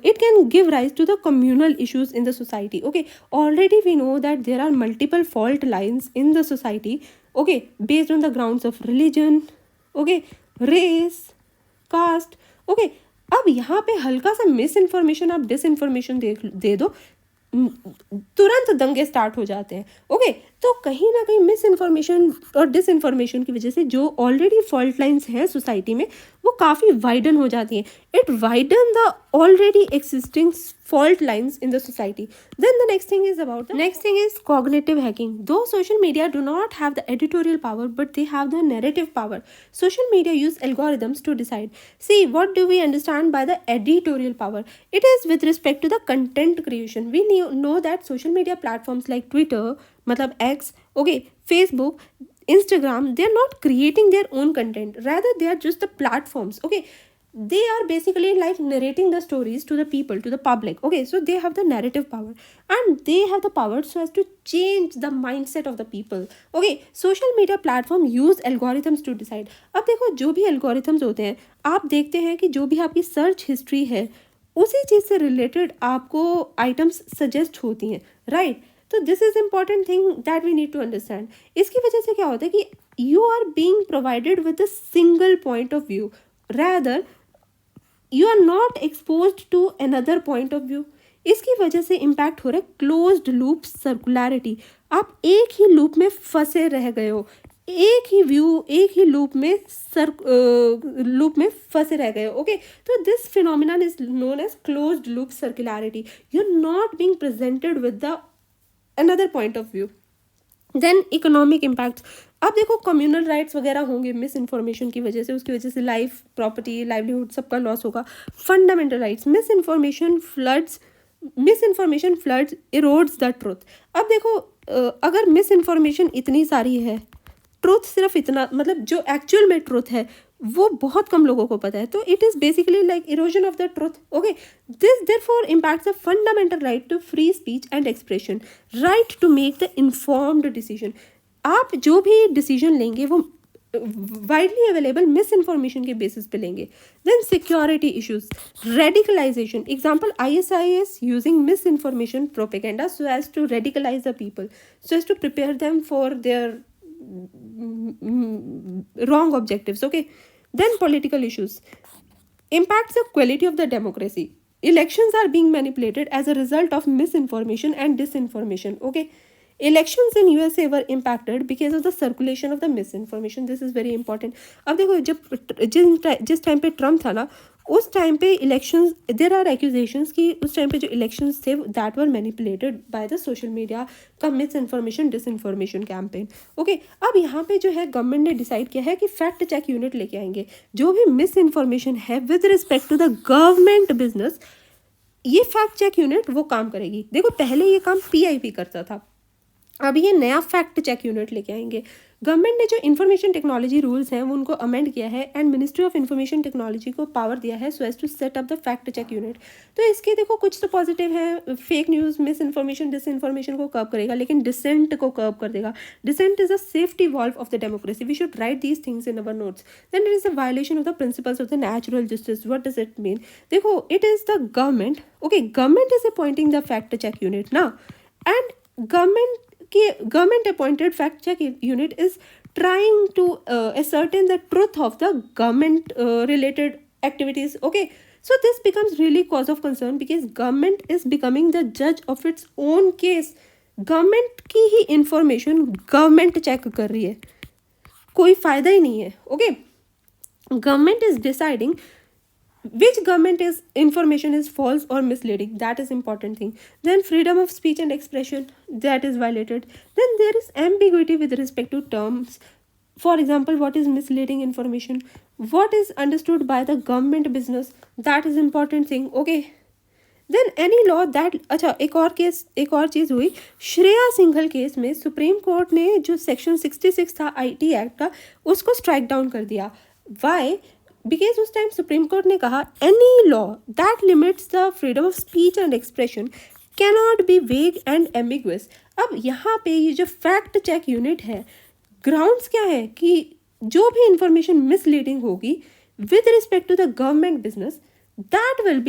it can give rise to the communal issues in the society, okay. Already we know that there are multiple fault lines in the society, okay, based on the grounds of religion, okay, race, caste, okay. अब यहाँ पे हल्का सा miss information आप dish information दे दो, तुरंत दंगे start हो जाते हैं, ओके. तो कहीं ना कहीं मिस इन्फॉर्मेशन और डिस इन्फॉर्मेशन की वजह से जो ऑलरेडी फॉल्ट लाइंस हैं सोसाइटी में वो काफ़ी वाइडन हो जाती हैं. It widen the already existing fault lines in the society. Then the next thing is cognitive hacking. Though social media do not have the editorial power, but they have the narrative power. Social media use algorithms to decide. See, what do we understand by the editorial power? It is with respect to the content creation. We know that social media platforms like Twitter, matlab X, okay, Facebook, Instagram, they are not creating their own content. Rather, they are just the platforms. Okay, they are basically like narrating the stories to the people, to the public. Okay, so they have the narrative power, and they have the power so as to change the mindset of the people. Okay, social media platform use algorithms to decide. अब देखो, जो भी algorithms होते हैं, आप देखते हैं कि जो भी आपकी सर्च हिस्ट्री है, उसी चीज़ से रिलेटेड आपको आइटम्स सजेस्ट होती हैं, राइट? तो this is important thing that we need to understand. इसकी वजह से क्या होता है कि you are being provided with a single point of view, rather you are not exposed to another point of view. इसकी वजह से इम्पैक्ट हो रहा है क्लोज्ड लूप सर्कुलैरिटी. आप एक ही लूप में फंसे रह गए हो, एक ही व्यू, एक ही लूप में फंसे रह गए हो. ओके, तो this phenomenon is known as closed loop circularity. You are not being presented with the another point of view. Then economic impacts. अब देखो, कम्युनल राइट्स वगैरह होंगे मिस इन्फॉर्मेशन की वजह से, उसकी वजह से लाइफ, प्रॉपर्टी, लाइवलीहुड सबका लॉस होगा. Fundamental rights, miss information floods erodes the truth. अब देखो, अगर मिस इन्फॉर्मेशन इतनी सारी है, ट्रुथ सिर्फ इतना, मतलब जो एक्चुअल में ट्रुथ है वो बहुत कम लोगों को पता है, तो it is basically like erosion of the truth. Okay, this therefore impacts the fundamental right to free speech and expression, right to make the informed decision. आप जो भी डिसीजन लेंगे वो वाइडली अवेलेबल मिस इन्फॉर्मेशन के basis पे लेंगे. Then security issues, radicalisation. Example, ISIS using misinformation propaganda so as to radicalise the people, so as to prepare them for their wrong objectives. Okay, then political issues impacts the quality of the democracy. Elections are being manipulated as a result of misinformation and disinformation. Okay, elections in USA were impacted because of the circulation of the misinformation. This is very important. अब देखो, जब जिस time पे Trump था ना, उस time पे elections, there are accusations कि उस टाइम पे जो इलेक्शंस थे that were manipulated by the social media का misinformation disinformation campaign. Okay, अब यहाँ पे जो है गवर्नमेंट ने डिसाइड किया है कि फैक्ट चेक यूनिट लेके आएंगे. जो भी मिस इन्फॉर्मेशन है with respect to the government business, ये फैक्ट चेक यूनिट वो काम करेगी. देखो, पहले ये काम PIB करता था, अब ये नया फैक्ट चेक यूनिट लेके आएंगे. गवर्नमेंट ने जो इन्फॉर्मेशन टेक्नोलॉजी रूल्स हैं वो उनको अमेंड किया है, and ministry of information technology को पावर दिया है so as to set up the fact check unit. तो इसके देखो कुछ तो पॉजिटिव है, fake news, misinformation, disinformation को कर्व करेगा, लेकिन डिसेंट को कर्व कर देगा. Dissent is a safety valve of the democracy. We should write these things in our notes. Then it is a violation of the principles of the natural justice. What does it mean? देखो, it is the government. Okay, government is appointing the fact check unit ना, and government appointed fact check unit is trying to ascertain the truth of the government related activities. Okay, so this becomes really cause of concern because government is becoming the judge of its own case. Government की ही information government check कर रही है, कोई फायदा ही नहीं है. Okay, government is deciding which government is information is false or misleading. That is important thing. Then freedom of speech and expression, that is violated. Then there is ambiguity with respect to terms. For example, what is misleading information, what is understood by the government business, that is important thing. Okay, then any law that, अच्छा, एक और चीज़ हुई, Shreya Singhal case में supreme court ने जो section 66 था IT act का, उसको स्ट्राइक डाउन कर दिया. वाई? बिकॉज उस टाइम सुप्रीम कोर्ट ने कहा any law that limits the freedom of speech and expression cannot be vague and ambiguous. अब यहाँ पे ये जो फैक्ट चेक यूनिट है, ग्राउंड्स क्या है कि जो भी इंफॉर्मेशन मिसलीडिंग होगी with respect to the government business, that will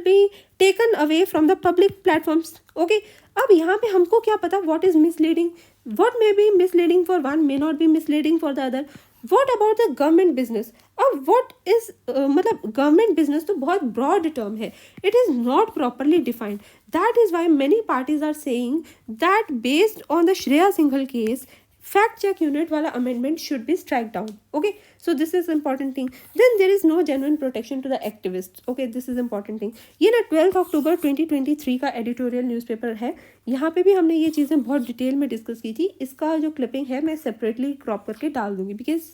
be taken away from the public platforms. Okay, अब यहाँ पे हमको क्या पता what is misleading, what may be misleading for one may not be misleading for the other. What about the government business? अब what is मतलब government business तो बहुत broad term है. It is not properly defined. That is why many parties are saying that based on the Shreya Singhal case, fact check unit wala amendment should be struck down. Okay, so this is important thing. Then there is no genuine protection to the activists. Okay, this is important thing. ये ना 12 अक्टूबर 2023 का editorial newspaper है, यहाँ पे भी हमने ये चीज़ें बहुत डिटेल में डिस्कस की थी. इसका जो क्लिपिंग है मैं सेपरेटली क्रॉप करके डाल दूंगी, because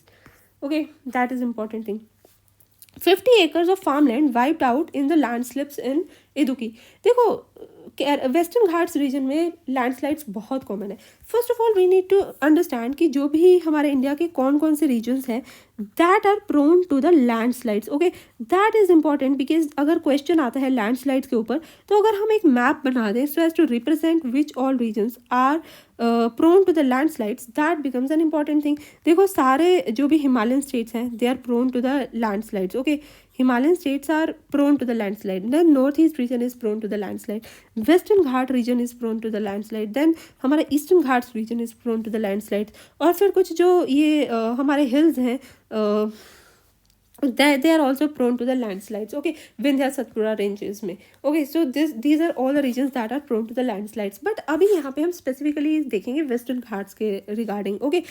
okay that is important thing. 50 acres of farmland wiped out in the landslips in Idukki. देखो वेस्टर्न घाट्स रीजन में लैंडस्लाइड्स बहुत कॉमन है. First of all we need to understand कि जो भी हमारे इंडिया के कौन कौन से रीजन्स हैं that are prone to the landslides. Okay, that is important because अगर क्वेश्चन आता है लैंडस्लाइड्स के ऊपर, तो अगर हम एक मैप बना दें so as to represent which all regions are prone to the landslides, that becomes an important thing. देखो सारे जो भी हिमालयन स्टेट्स हैं they are prone to the landslides. Okay, Himalayan states are prone to the landslide. Then northeast region is prone to the landslide. Western Ghat region is prone to the landslide. Then हमारा Eastern Ghats region is prone to the landslide. और फिर कुछ जो ये हमारे hills हैं they are also prone to the landslides. Okay, Vindhya Satpura ranges में. Okay, so these are all the regions that are prone to the landslides. But अभी यहाँ पे हम specifically देखेंगे Western Ghats के regarding. Okay,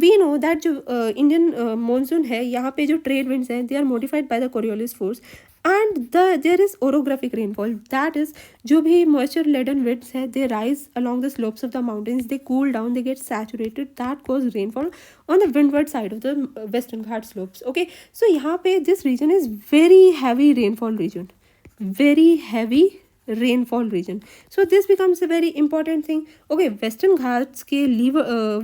we know that जो Indian monsoon है, यहाँ पे जो trade winds हैं they are modified by the Coriolis force. And there is orographic rainfall, that is जो भी moisture laden winds है they rise along the slopes of the mountains, they cool down, they get saturated, that cause rainfall on the windward side of the Western Ghat slopes. Okay, so यहाँ पे this region is very heavy rainfall region, very heavy rainfall region. So this becomes a very important thing. Okay, Western Ghats के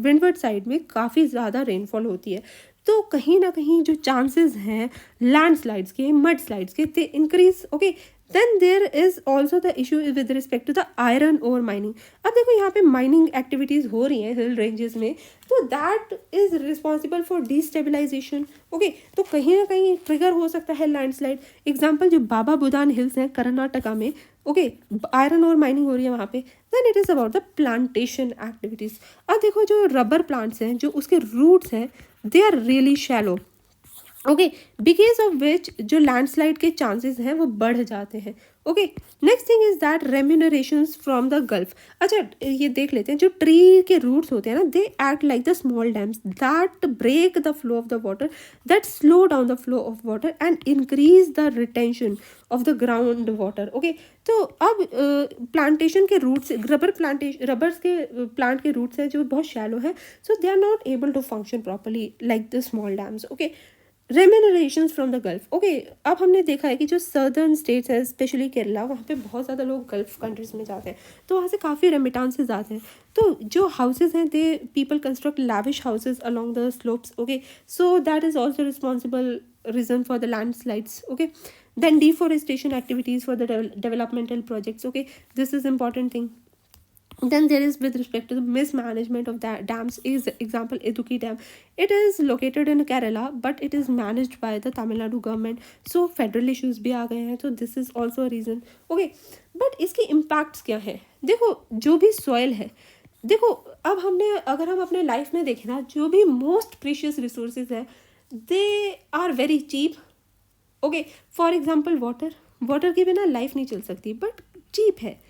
windward side में काफ़ी ज़्यादा rainfall होती है, तो कहीं ना कहीं जो चांसेस हैं लैंडस्लाइड्स के, मड स्लाइड्स के, they increase. Okay, then there is also the issue with respect to the iron ore mining. अब देखो यहाँ पे माइनिंग एक्टिविटीज़ हो रही हैं हिल रेंजेस में, तो that is responsible for destabilisation. Okay, तो कहीं ना कहीं ट्रिगर हो सकता है लैंडस्लाइड. एग्जाम्पल जो बाबा बुदान हिल्स हैं कर्नाटका में, ओके, आयरन और माइनिंग हो रही है वहाँ पे. Then it is about the plantation activities. अब देखो जो रबर प्लांट्स हैं, जो उसके रूट्स हैं, they are really shallow. Okay, because of which जो लैंडस्लाइड के चांसेस हैं वो बढ़ जाते हैं. Okay, next thing is that remunerations from the Gulf. अच्छा, ये देख लेते हैं जो ट्री के रूट्स होते हैं ना, they act like the small dams that break the flow of the water, that slow down the flow of water and increase the retention of the ground water. Okay, तो अब plantation के roots, rubbers के plant के roots हैं जो बहुत shallow हैं, so they are not able to function properly like the small dams. Okay, remunerations from the Gulf. Okay, अब हमने देखा है कि जो सदर्न स्टेट्स है स्पेशली केरला, वहाँ पे बहुत ज़्यादा लोग गल्फ कंट्रीज़ में जाते हैं, तो वहाँ से काफ़ी रेमिटांसेस आते हैं. तो जो हाउसेज हैं they people construct lavish houses along the slopes. Okay, so that is also responsible reason for the landslides. Okay, then deforestation activities for the developmental projects. Okay, this is important thing. Then there is with respect to the mismanagement of the dams is example Idukki Dam. It is located in Kerala but it is managed by the Tamil Nadu government, so federal issues भी आ गए हैं, so this is also a reason. Okay, but इसके impacts क्या है? देखो जो भी soil है, देखो अब हमने अगर हम अपने लाइफ में देखें ना, जो भी मोस्ट प्रीशियस रिसोर्सेज है they are very cheap. Okay, for example water के बिना लाइफ नहीं चल सकती, बट चीप है.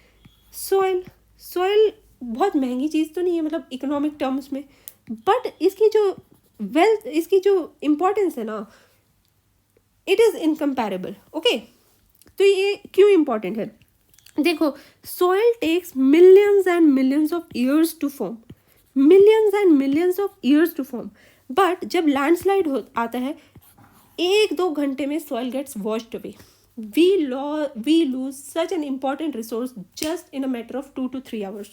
सॉइल बहुत महंगी चीज़ तो नहीं है मतलब इकोनॉमिक टर्म्स में, बट इसकी जो वेल्थ, इसकी जो इम्पोर्टेंस है ना, इट इज़ इनकम्पेरेबल. ओके, तो ये क्यों इम्पोर्टेंट है? देखो, soil takes millions and millions of years to form, millions and millions of years to form, but जब लैंडस्लाइड आता है 1-2 घंटे में soil gets washed away. We lose such an important resource just in a matter of 2 to 3 hours.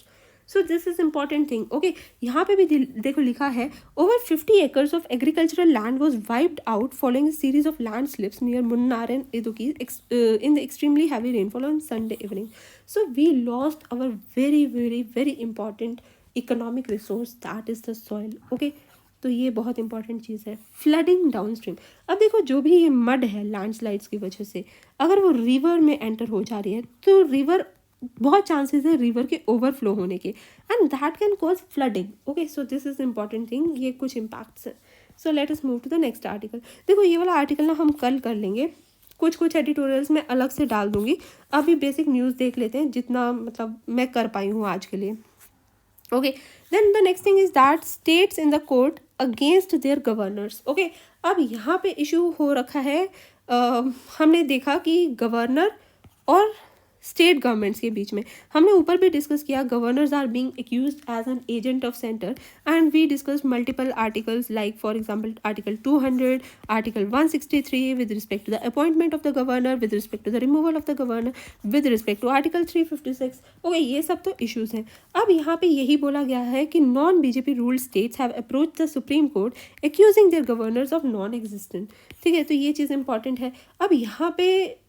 So this is important thing. Okay, यहाँ पे भी देखो लिखा है over 50 acres of agricultural land was wiped out following series of land slips near Munnar and Idukki in the extremely heavy rainfall on Sunday evening. So we lost our very very very important economic resource, that is the soil. Okay, तो ये बहुत important चीज़ है. Flooding down stream. अब देखो जो भी ये मड है लैंडस्लाइड्स की वजह से अगर वो रिवर में एंटर हो जा रही है, तो रिवर बहुत चांसेस है रिवर के ओवरफ्लो होने के, and that can cause flooding. Okay, so this is important thing. ये कुछ इम्पैक्ट्स है. So let us move to the next article. देखो ये वाला आर्टिकल ना हम कल कर लेंगे, कुछ एडिटोरियल्स में अलग से डाल दूंगी. अभी बेसिक न्यूज़ देख लेते हैं जितना मतलब मैं कर पाई हूँ आज के लिए. Okay, then the next thing is that states in the court against their governors. Okay, अब यहाँ पे इशू हो रखा है, हमने देखा कि गवर्नर और स्टेट गवर्नमेंट्स के बीच में, हमने ऊपर भी डिस्कस किया, governors are being accused as an agent of centre, and we discuss multiple articles like for example article 200, article 163 with respect to the appointment of the governor, with respect to the removal of the governor, with respect to article 356. Okay, ये सब तो issues हैं. अब यहाँ पे यही बोला गया है कि non BJP ruled states have approach the supreme court accusing their governors of non existent. ठीक है, तो ये चीज़ इंपॉर्टेंट है. अब यहाँ पे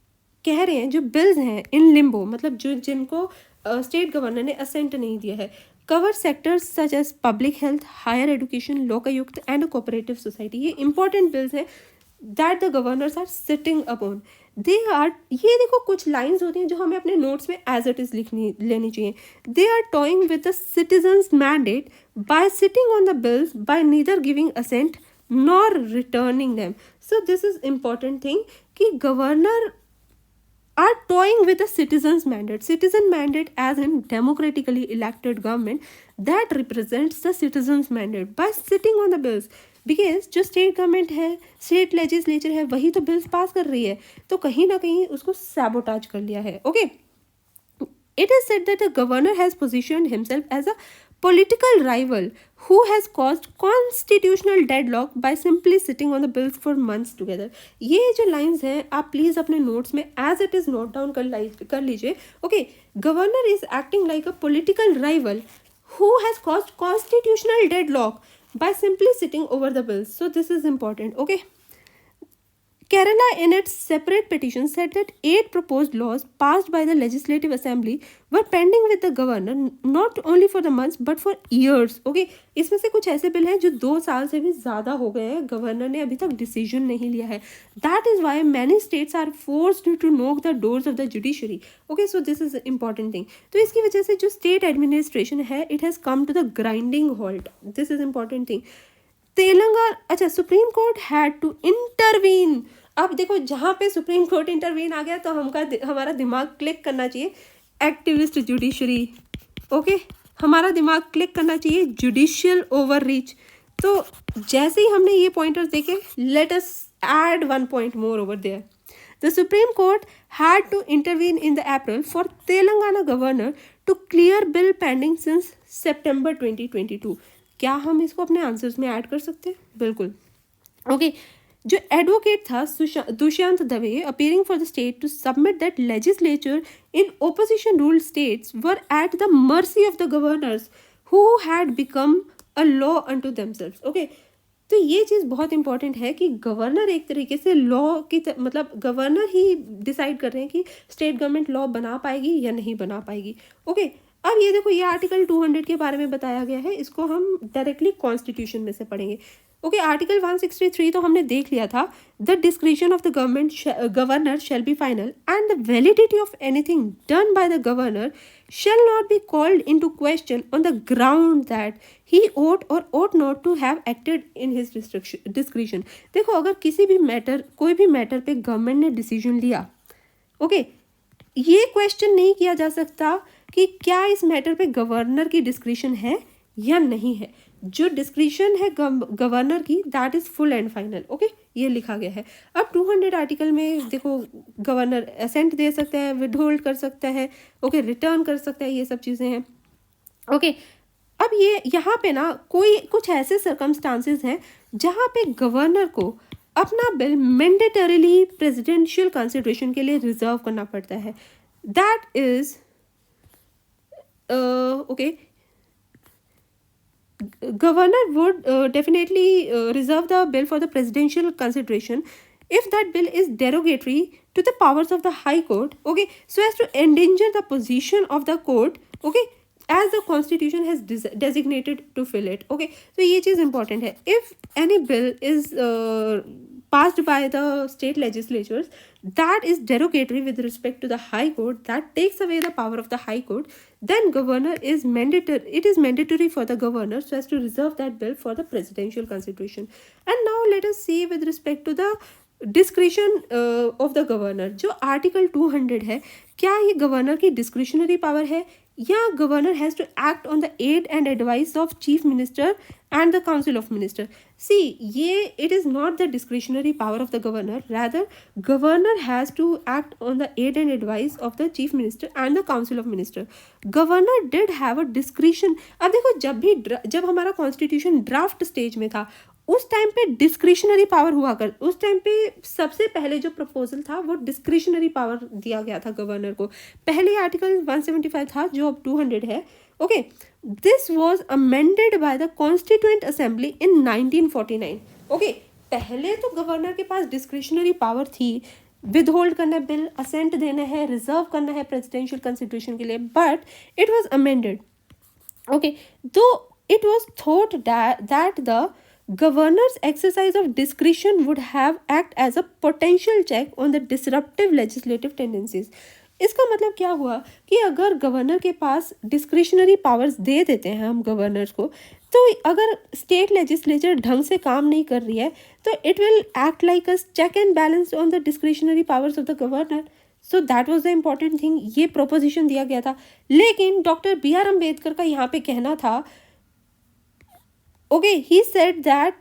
कह रहे हैं जो बिल्स हैं इन लिम्बो, मतलब जो जिनको स्टेट गवर्नर ने असेंट नहीं दिया है, cover sectors such as public health, higher education, Lokayukta and cooperative society. ये इंपॉर्टेंट बिल्स हैं that the governors are sitting upon. They are, ये देखो कुछ लाइंस होती हैं जो हमें अपने नोट्स में एज इट इज़ लेनी चाहिए. They are toying with the citizens mandate by sitting on the bills by neither giving assent nor returning them. So this is important thing कि governor are toying with a citizen's mandate. Citizen mandate as in democratically elected government that represents the citizen's mandate by sitting on the bills. Because जो state government है, state legislature है, वही तो bills pass कर रही है, तो कहीं ना कहीं उसको सैबोटाज कर लिया है. Okay, it is said that the governor has positioned himself as a political rival who has caused constitutional deadlock by simply sitting on the bills for months together. ये जो lines हैं आप प्लीज़ अपने notes में as it is note down कर लीजिए. Okay, governor is acting like a political rival who has caused constitutional deadlock by simply sitting over the bills. So this is important. Okay. Kerala in its separate petition said that 8 proposed laws passed by the Legislative Assembly were pending with the governor not only for the months but for years. Okay, इसमें से कुछ ऐसे bill हैं जो 2 साल से भी ज़्यादा हो गए हैं, गवर्नर ने अभी तक डिसीजन नहीं लिया है. That is why many states are forced to knock the doors of the judiciary. Okay, so this is important thing. तो इसकी वजह से जो state administration है, it has come to the grinding halt. This is important thing. Telangana, अच्छा, supreme court had to intervene. अब देखो जहाँ पे सुप्रीम कोर्ट इंटरवीन आ गया तो हमारा दिमाग क्लिक करना चाहिए एक्टिविस्ट जुडिशरी. ओके, हमारा दिमाग क्लिक करना चाहिए जुडिशियल ओवररीच. तो जैसे ही हमने ये पॉइंटर्स देखे, let us add 1 point more over there. The Supreme Court had to intervene in the April for Telangana governor to clear bill pending since September 2022. क्या हम इसको अपने आंसर्स में ऐड कर सकते हैं? बिल्कुल. ओके, जो एडवोकेट था Dushyant Dave appearing for the state to submit that legislature in opposition ruled states were at the mercy of the governors who had become a law unto themselves. Okay, तो ये चीज़ बहुत इंपॉर्टेंट है कि गवर्नर एक तरीके से लॉ की मतलब गवर्नर ही डिसाइड कर रहे हैं कि स्टेट गवर्नमेंट लॉ बना पाएगी या नहीं बना पाएगी. ओके, अब ये देखो, ये आर्टिकल 200 के बारे में बताया गया है, इसको हम डायरेक्टली कॉन्स्टिट्यूशन में से पढ़ेंगे. ओके, आर्टिकल 163 तो हमने देख लिया था. The discretion of the governor shall be final and the validity of anything done by the governor shall not be called into question on the ground that he ought or ought not to have acted in his discretion. देखो, अगर किसी भी matter, कोई भी matter पे government ने decision लिया, okay, ये क्वेश्चन नहीं किया जा सकता कि क्या इस मैटर पे गवर्नर की डिस्क्रिशन है या नहीं है. जो डिस्क्रिशन है गवर्नर की, that is full and final. Okay, ये लिखा गया है. अब 200 आर्टिकल में देखो, गवर्नर असेंट दे सकता है, विदहोल्ड कर सकता है, ओके, रिटर्न कर सकता है, ये सब चीज़ें हैं. ओके, अब ये यहाँ पे ना कुछ ऐसे सर्कमस्टांसेस हैं जहाँ पे गवर्नर को अपना बिल मैंडेटरीली प्रेसिडेंशियल कंसिडरेशन के लिए रिजर्व करना पड़ता है. That is okay, governor would definitely reserve the bill for the presidential consideration if that bill is derogatory to the powers of the high court, okay, so as to endanger the position of the court, okay, as the constitution has designated to fill it. Okay, so ये चीज़ important है. If any bill is passed by the state legislatures that is derogatory with respect to the high court, that takes away the power of the high court, then governor is mandatory, it is mandatory for the governor so as to reserve that bill for the presidential consideration. And now let us see with respect to the discretion of the governor, जो article 200 है, क्या ये governor की discretionary power है या governor has to act on the aid and advice of chief minister and the council of minister? See, ये it is not the discretionary power of the governor, rather governor has to act on the aid and advice of the chief minister and the council of minister. Governor did have a discretion. अब देखो, जब हमारा constitution draft stage में था, उस time पे discretionary power हुआ कर, उस टाइम पे सबसे पहले जो प्रपोजल था वो डिस्क्रिशनरी पावर दिया गया था गवर्नर को. पहले आर्टिकल 175 था जो अब 200 है. Okay, this was amended by the constituent assembly in 1949. Okay, पहले तो गवर्नर के पास डिस्क्रिशनरी पावर थी, विद होल्ड करना है बिल, असेंट देना है, रिजर्व करना है प्रेसिडेंशियल कंसिडरेशन के लिए, but it was amended. Okay, तो it was thought that the governor's exercise of discretion would have act as a potential check on the disruptive legislative tendencies. इसका मतलब क्या हुआ कि अगर गवर्नर के पास डिस्क्रिशनरी पावर्स दे देते हैं हम गवर्नर को, तो अगर स्टेट लेजिस्लेचर ढंग से काम नहीं कर रही है तो it will act like a check and balance on the discretionary powers of the governor. So that was the important thing. ये प्रोपोजिशन दिया गया था. लेकिन डॉक्टर BR अम्बेडकर का यहाँ पे कहना था, okay, he said that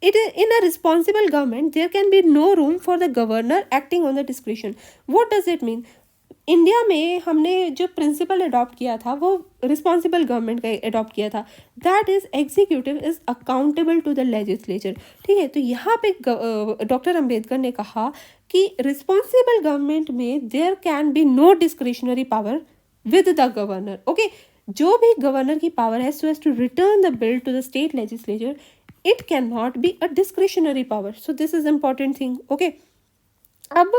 in a responsible government there can be no room for the governor acting on the discretion. What does it mean? India में हमने जो प्रिंसिपल अडॉप्ट किया था वो रिस्पॉन्सिबल गवर्नमेंट का अडॉप्ट किया था, that is executive is accountable to the legislature. ठीक है, तो यहाँ पे डॉक्टर अम्बेडकर ने कहा कि रिस्पॉन्सिबल गवर्नमेंट में there can be no discretionary power with the governor. Okay, जो भी गवर्नर की पावर है so as to return the bill to the state legislature, it can not be a discretionary power. So this is important thing. Okay, अब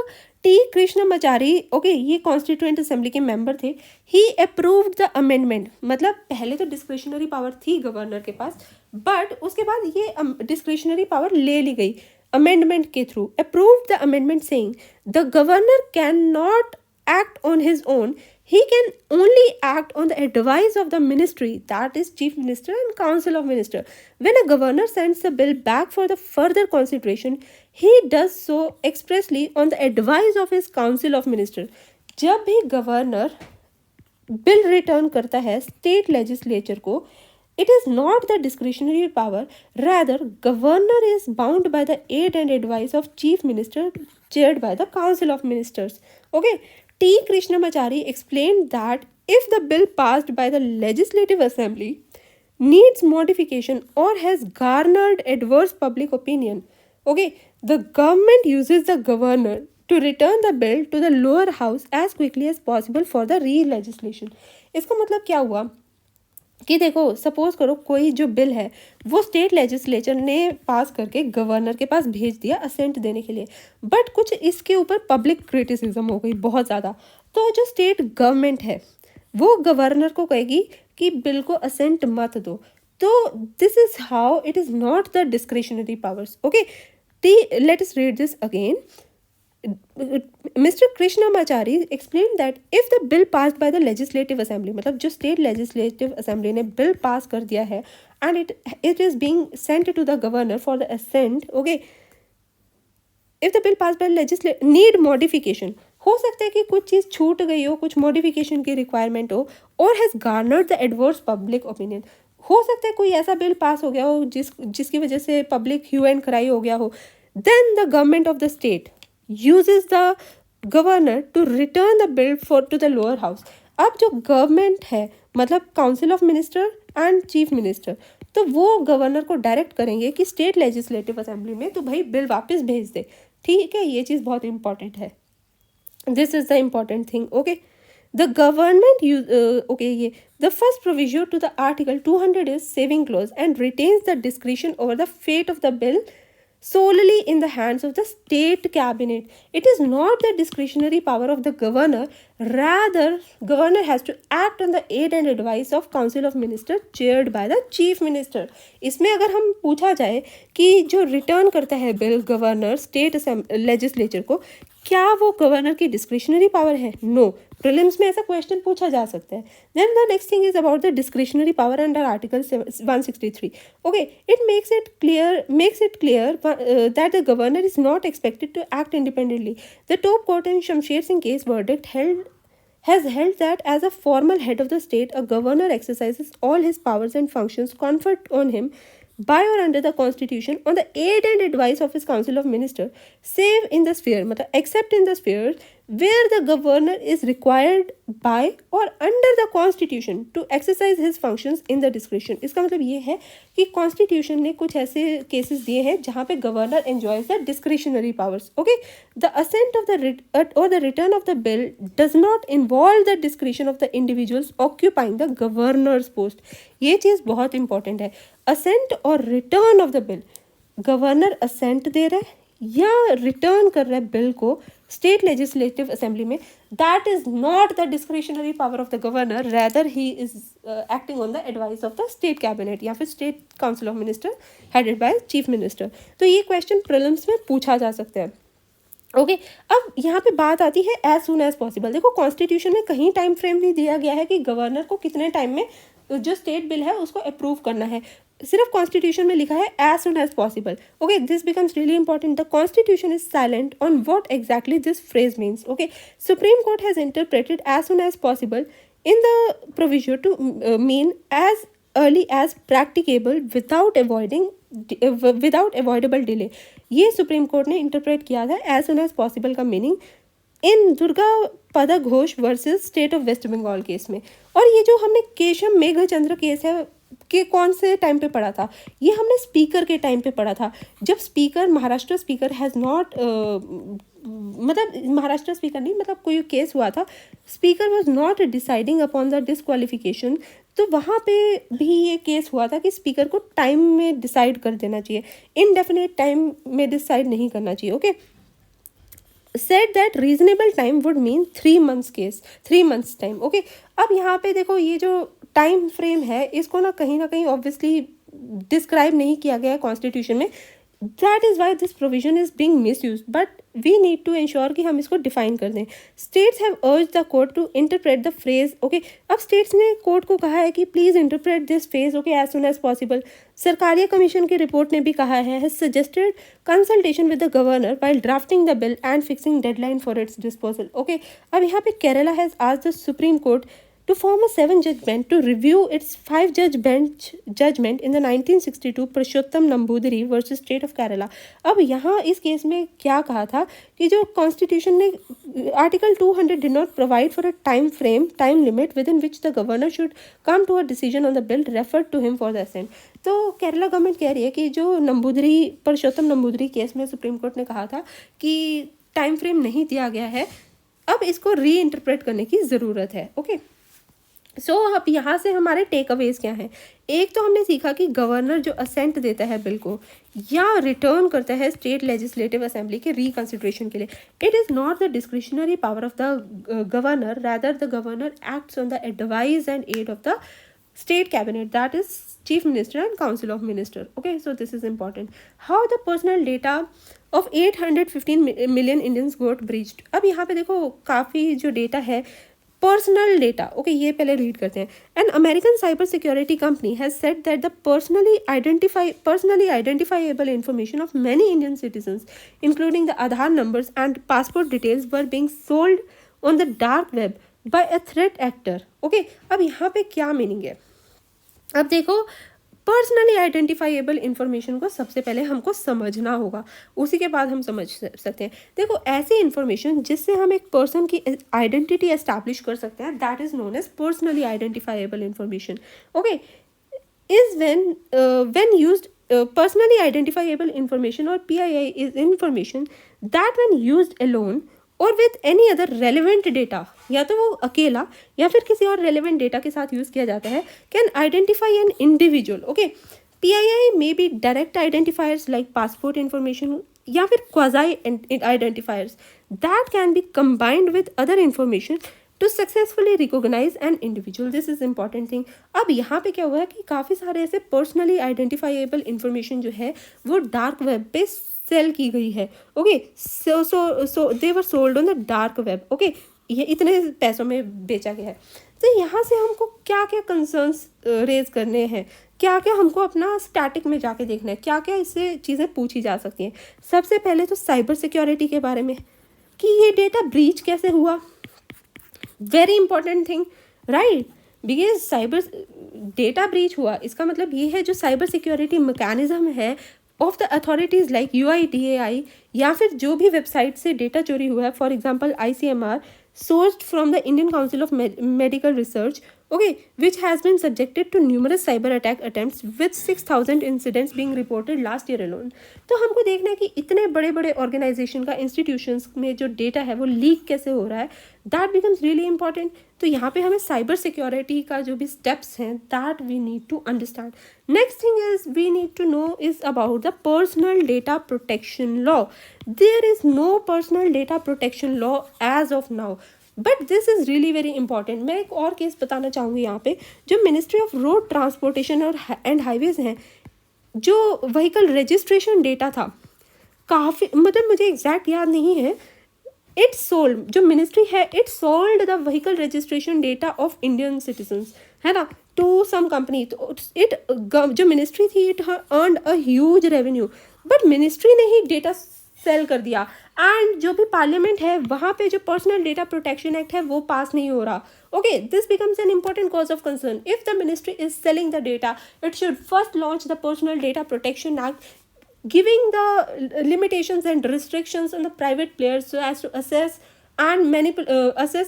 T Krishnamachari, okay, ये constituent assembly के member थे. He approved the amendment. मतलब पहले तो discretionary power थी governor के पास, but उसके बाद ये डिस्क्रिशनरी पावर ले ली गई अमेंडमेंट के through. Approved the amendment saying the governor can not act on his own. He can only act on the advice of the ministry, that is chief minister and council of minister. When a governor sends the bill back for the further consideration, he does so expressly on the advice of his council of minister. जब भी governor bill return करता है state legislature को, it is not the discretionary power, rather governor is bound by the aid and advice of chief minister chaired by the council of ministers. Okay, T. Krishnamachari explained that if the bill passed by the Legislative Assembly needs modification or has garnered adverse public opinion, okay, the government uses the governor to return the bill to the lower house as quickly as possible for the re-legislation. इसका मतलब क्या हुआ कि देखो, suppose करो कोई जो bill है वो स्टेट लेजिस्लेचर ने पास करके गवर्नर के पास भेज दिया असेंट देने के लिए, बट कुछ इसके ऊपर पब्लिक क्रिटिसिज्म हो गई बहुत ज़्यादा, तो जो स्टेट गवर्नमेंट है वो गवर्नर को कहेगी कि बिल को असेंट मत दो. तो this is how it is not the discretionary powers. Okay, let us read this again. Mr. Krishnamachari explained that if the bill passed by the legislative assembly, मतलब जो state legislative assembly ने bill pass कर दिया है and it is being sent to the governor for the assent, okay, if the bill passed by legislative need modification, हो सकता है कि कुछ चीज़ छूट गई हो, कुछ modification की requirement हो, or has garnered the adverse public opinion, हो सकता है कोई ऐसा बिल पास हो गया हो जिसकी वजह से पब्लिक ह्यू एंड क्राई हो गया हो, then the government of the state uses the governor to return the bill to the lower house. अब जो गवर्नमेंट है मतलब council of minister and chief minister, तो वो गवर्नर को डायरेक्ट करेंगे कि स्टेट लेजिस्लेटिव असेंबली में तो भाई बिल वापस भेज दे. ठीक है, ये चीज़ बहुत इंपॉर्टेंट है. This is the important thing. Okay, the government ये the first provision to the article 200 is saving clause and retains the discretion over the fate of the bill solely in the hands of the state cabinet. It is not the discretionary power of the governor, rather governor has to act on the aid and advice of council of minister chaired by the chief minister. इसमें अगर हम पूछा जाए कि जो return करता है bill governor state legislature को, क्या वो गवर्नर की डिस्क्रिशनरी पावर है? नो, प्रीलिम्स में ऐसा क्वेश्चन पूछा जा सकता है. Then the next thing is about the discretionary power under article 163. Okay, it makes it clear that the governor is not expected to act independently. The top court in Shamsher Singh case verdict has held that as a formal head of the state, a governor exercises all his powers and functions conferred on him by or under the constitution on the aid and advice of his council of ministers, save in the sphere, मतलब except in the sphere where the governor is required by or under the constitution to exercise his functions in the discretion. इसका मतलब ये है कि constitution ने कुछ ऐसे cases दिए हैं जहाँ पे governor enjoys the discretionary powers. Okay, the assent of the और the return of the bill does not involve the discretion of the individuals occupying the governor's post. ये चीज़ बहुत इंपॉर्टेंट है. असेंट और return of the bill, governor assent दे रहा है या रिटर्न कर रहा है बिल को स्टेट लेजिस्लेटिव असेंबली में, that is not the discretionary power of the governor, rather he is acting on the advice of the state cabinet या फिर state council of minister headed by chief minister. तो ये question prelims में पूछा जा सकता है. ओके, अब यहाँ पे बात आती है एज सुन एज पॉसिबल. देखो, कॉन्स्टिट्यूशन में कहीं टाइम फ्रेम नहीं दिया गया है कि गवर्नर को कितने टाइम में जो स्टेट बिल है उसको अप्रूव करना है. सिर्फ कॉन्स्टिट्यूशन में लिखा है as soon as possible. Okay, this becomes really important. The constitution is silent on what exactly this phrase means. Okay, supreme court has interpreted as soon as possible in the provision to mean as early as practicable without avoidable delay. ये सुप्रीम court ने interpret किया था as soon as possible का meaning in Durga Pada Ghosh versus state of West Bengal case में. और ये जो हमने केशव मेघचंद्र केस है कि कौन से टाइम पे पढ़ा था, ये हमने स्पीकर के टाइम पे पढ़ा था, जब speaker Maharashtra speaker has not मतलब महाराष्ट्र स्पीकर नहीं, मतलब कोई केस हुआ था, speaker was not deciding upon the disqualification. तो वहाँ पे भी ये केस हुआ था कि स्पीकर को टाइम में डिसाइड कर देना चाहिए, इनडेफिनेट टाइम में डिसाइड नहीं करना चाहिए. Okay, set that reasonable time would mean 3 months case, 3 months time. Okay, अब यहाँ पे देखो ये जो टाइम फ्रेम है इसको ना कहीं ऑब्वियसली डिस्क्राइब नहीं किया गया है कॉन्स्टिट्यूशन में. That is why this provision is being misused, but we need to ensure कि हम इसको डिफाइन कर दें. States have urge the court to interpret the phrase. Okay, अब स्टेट्स ने कोर्ट को कहा है कि please interpret this phrase okay as soon as possible. Sarkaria commission की रिपोर्ट ने भी कहा है suggested consultation with the governor while drafting the bill and fixing deadline for its disposal. Okay, अब यहाँ पे Kerala has asked the supreme court to form a 7-judge bench to review its 5-judge bench judgment in the 1962 Purushottam Namboodiri versus state of Kerala. अब यहाँ इस case में क्या कहा था कि जो कॉन्स्टिट्यूशन ने article 200 did not provide for a time limit within which the governor should come to a decision on the bill refer to him for the assent. तो केरला गवर्नमेंट कह रही है कि जो पुरुषोत्तम नंबूदरी केस में सुप्रीम कोर्ट ने कहा था कि टाइम फ्रेम नहीं दिया गया है, अब इसको री इंटरप्रेट करने की ज़रूरत है. ओके, सो अब यहाँ से हमारे टेक अवेज क्या हैं. एक तो हमने सीखा कि गवर्नर जो असेंट देता है बिल को या रिटर्न करता है स्टेट लेजिस्लेटिव असेंबली के रिकंसिडरेशन के लिए, it is not the discretionary power of the governor, rather the governor acts on the advice and aid of the state cabinet, that is chief minister and council of minister. Okay, so this is important. How the personal data of 815 million Indians got breached. अब यहाँ पे देखो काफ़ी जो data है personal data. Okay, ये पहले read करते हैं. An American cyber security company has said that the personally identifiable information of many Indian citizens including the Aadhaar numbers and passport details were being sold on the dark web by a threat actor. Okay, अब यहाँ पे क्या meaning है. अब देखो, personally identifiable information को सबसे पहले हमको समझना होगा, उसी के बाद हम समझ सकते हैं. देखो, ऐसी इंफॉर्मेशन जिससे हम एक पर्सन की आइडेंटिटी एस्टैब्लिश कर सकते हैं, that is known as personally identifiable information. Okay, is when used personally identifiable information or PII is information that when used alone और with any other relevant data, या तो वो अकेला या फिर किसी और रेलिवेंट डेटा के साथ यूज़ किया जाता है, can identify an individual. Okay, PII may be direct identifiers like passport information या फिर quasi identifiers that can be combined with other information to successfully recognise an individual. This is important thing. अब यहाँ पे क्या हुआ है कि काफ़ी सारे ऐसे पर्सनली आइडेंटिफाइबल इन्फॉर्मेशन जो है वो डार्क वेब पे सेल की गई है. Okay, so they were sold on the dark web. Okay, ये इतने पैसों में बेचा गया है। तो यहाँ से हमको क्या क्या कंसर्न्स रेज करने हैं, क्या क्या हमको अपना स्टैटिक में जाके देखना है, क्या क्या इससे चीज़ें पूछी जा सकती हैं। सबसे पहले तो साइबर सिक्योरिटी के बारे में कि ये डेटा ब्रीच कैसे हुआ, very important thing, right. Because cyber data breach हुआ, इसका मतलब ये है जो साइबर सिक्योरिटी मैकेनिज्म है of the authorities like UIDAI, या फिर जो भी वेबसाइट से डेटा चोरी हुआ है, for example ICMR sourced from the Indian Council of Medical Research, okay, which has been subjected to numerous cyber attack attempts with 6,000 incidents being reported last year alone। तो हमको देखना है कि इतने बड़े बड़े ऑर्गेनाइजेशन का, इंस्टीट्यूशंस में जो डेटा है वो लीक कैसे हो रहा है, दैट बिकम्स रियली इंपॉर्टेंट। तो यहाँ पे हमें साइबर सिक्योरिटी का जो भी स्टेप्स हैं that we need to understand. Next thing is we need to know is about the personal data protection law. There is no personal data protection law as of now, but this is really very important. मैं एक और case बताना चाहूँगी यहाँ पे, जो ministry of road transportation और and highways हैं, जो व्हीकल रजिस्ट्रेशन डेटा था, काफ़ी मतलब मुझे एग्जैक्ट याद नहीं है, इट सोल्ड, जो मिनिस्ट्री है it sold the vehicle registration data of Indian citizens, है ना, टू सम कंपनी। तो इट जो मिनिस्ट्री थी it earned a huge revenue, but ministry ने ही डेटा सेल कर दिया। एंड जो भी पार्लियामेंट है वहाँ पे जो पर्सनल डेटा प्रोटेक्शन एक्ट है वो पास नहीं हो रहा। Okay, this becomes an important cause of concern. If the ministry is selling the data, it should first launch the personal data protection act, giving the limitations and restrictions on the private players so as to assess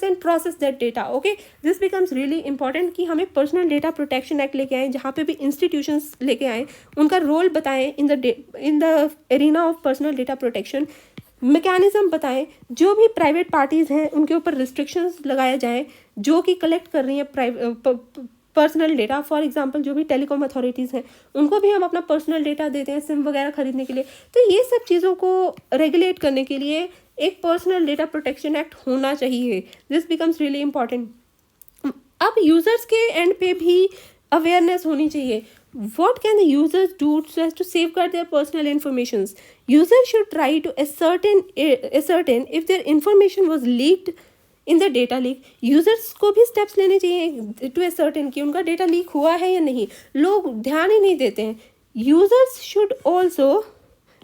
and process that data। okay, this becomes really important कि हमें personal data protection act लेके आएँ, जहाँ पे भी institutions लेके आएँ उनका रोल बताएं in the arena of personal data protection, mechanism बताएं, जो भी प्राइवेट पार्टीज़ हैं उनके ऊपर रिस्ट्रिक्शंस लगाया जाए जो कि कलेक्ट कर रही हैं पर्सनल डेटा। फॉर एग्जांपल जो भी टेलीकॉम अथॉरिटीज़ हैं उनको भी हम अपना पर्सनल डेटा देते हैं सिम वगैरह खरीदने के लिए। तो ये सब चीज़ों को रेगुलेट करने के लिए एक पर्सनल डेटा प्रोटेक्शन एक्ट होना चाहिए। This becomes really important. अब यूज़र्स के एंड पे भी अवेयरनेस होनी चाहिए। What can the users do so as to safeguard their personal informations? Users should try to ascertain if their information was leaked in the data leak. Users को भी steps लेने चाहिए to ascertain कि उनका data leak हुआ है या नहीं। लोग ध्यान ही नहीं देते हैं। Users should also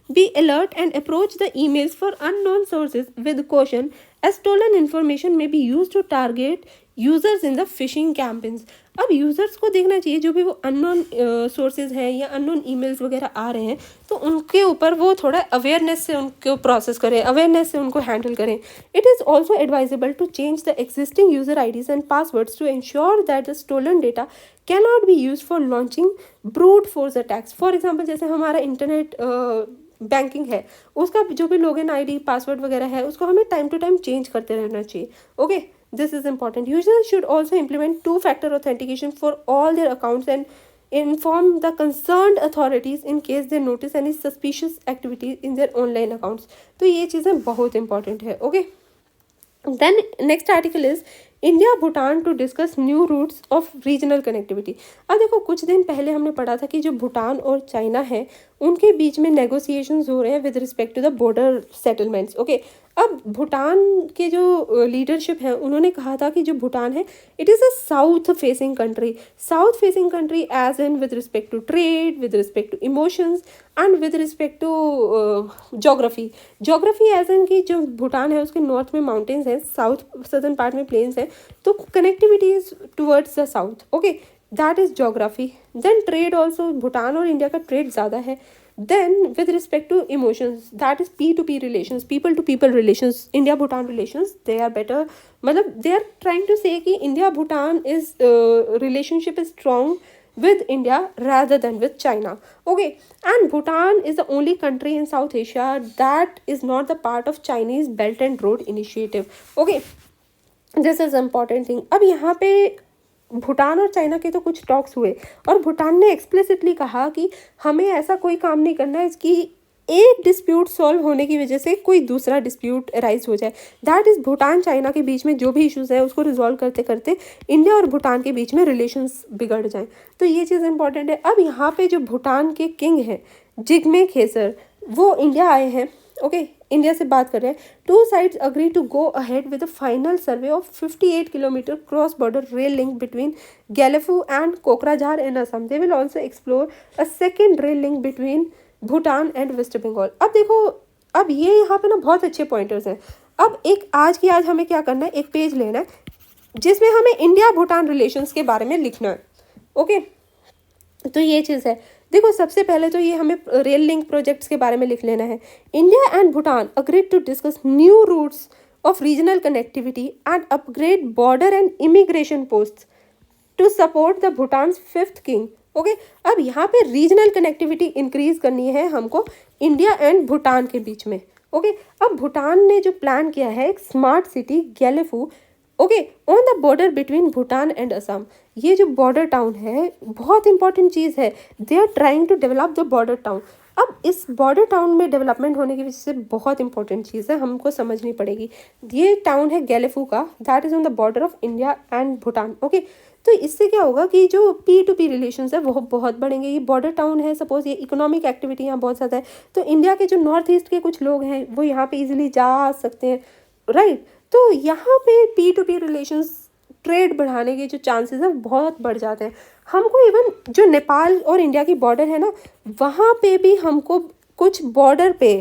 be alert and approach the emails for unknown sources with caution, as stolen information may be used to target users in the phishing campaigns। अब यूज़र्स को देखना चाहिए जो भी वो अननोन सोर्सेज हैं या अननोन ईमेल्स वगैरह आ रहे हैं, तो उनके ऊपर वो थोड़ा अवेयरनेस से उनको प्रोसेस करें, अवेयरनेस से उनको हैंडल करें। It is also advisable to change the existing user IDs and passwords to ensure that the stolen data cannot be use for launching brute force attacks. For example जैसे हमारा internet banking है, उसका जो भी login ID password वगैरह है उसको हमें टाइम टू टाइम चेंज करते रहना चाहिए। Okay, this is important। Users should also implement two-factor authentication for all their accounts and inform the concerned authorities in case they notice any suspicious activity in their online accounts। तो ये चीज़ें बहुत important है। Okay, then next article is India Bhutan to discuss new routes of regional connectivity. अब देखो कुछ दिन पहले हमने पढ़ा था कि जो भूटान और चाइना है उनके बीच में नेगोशिएशंस हो रहे हैं with respect to the border settlements. Okay, अब भूटान के जो लीडरशिप है उन्होंने कहा था कि जो भूटान है it is a south facing country as in with respect to trade, with respect to emotions and with respect to geography as in कि जो भूटान है उसके नॉर्थ में माउंटेन्स हैं, साउथ सदर्न पार्ट में प्लेन्स हैं, तो connectivity is towards the south. Okay, that is geography. Then trade also, Bhutan और इंडिया का ट्रेड ज़्यादा है। Then with respect to emotions, that is P2P relations, people to people relations, India Bhutan relations, they are better, मतलब they are trying to say कि India Bhutan is relationship is strong with India rather than with China। Okay, and Bhutan is the only country in South Asia that is not the part of Chinese Belt and Road Initiative। Okay, this is important thing। अब यहाँ पे भूटान और China के तो कुछ talks हुए और भूटान ने एक्सप्लिसिटली कहा कि हमें ऐसा कोई काम नहीं करना है इसकी एक डिस्प्यूट सॉल्व होने की वजह से कोई दूसरा डिस्प्यूट अराइज हो जाए। दैट इज़ भूटान चाइना के बीच में जो भी इश्यूज़ है उसको रिजॉल्व करते करते इंडिया और भूटान के बीच में रिलेशंस बिगड़ जाएं। तो ये चीज़ इंपॉर्टेंट है। अब यहाँ पे जो भूटान के किंग हैं जिग्मे खेसर, वो इंडिया आए हैं ओके इंडिया से बात कर रहे हैं. Two sides agree to go ahead with a final survey of 58 kilometre cross border rail link between Gelephu and Kokrajhar in Assam. They will also explore a second rail link between Bhutan and West Bengal. अब देखो, अब ये यहाँ पे ना बहुत अच्छे पॉइंटर्स हैं. अब एक आज की आज हमें क्या करना है, एक पेज लेना है जिसमें हमें इंडिया भूटान रिलेशंस के बारे में लिखना है. ओके तो ये चीज़ है. देखो सबसे पहले तो ये हमें रेल लिंक प्रोजेक्ट्स के बारे में लिख लेना है. India and Bhutan agreed to discuss new routes of regional connectivity and upgrade border and immigration post to support the Bhutan's fifth king. Okay अब यहाँ पे रीजनल कनेक्टिविटी इंक्रीज करनी है हमको इंडिया एंड भूटान के बीच में. ओके अब भूटान ने जो प्लान किया है एक smart city Gelephu, okay on the border between Bhutan and Assam. ये जो बॉर्डर टाउन है बहुत इंपॉर्टेंट चीज़ है. They are trying to develop the border town. अब इस बॉर्डर टाउन में डेवलपमेंट होने की वजह से बहुत इंपॉर्टेंट चीज़ है हमको समझनी पड़ेगी. ये टाउन है गैलेफू का, that is on the border of India and Bhutan. Okay तो इससे क्या होगा कि जो P2P रिलेशंस है वो बहुत बढ़ेंगे. ये बॉर्डर टाउन है, सपोज ये इकोनॉमिक एक्टिविटी यहाँ बहुत ज़्यादा है, तो इंडिया के जो नॉर्थ ईस्ट के कुछ लोग हैं वो यहाँ पे इजीली जा सकते हैं, राइट. तो यहाँ पे P2P रिलेशंस ट्रेड बढ़ाने के जो चांसेस हैं बहुत बढ़ जाते हैं. हमको इवन जो नेपाल और इंडिया की बॉर्डर है ना, वहाँ पे भी हमको कुछ बॉर्डर पे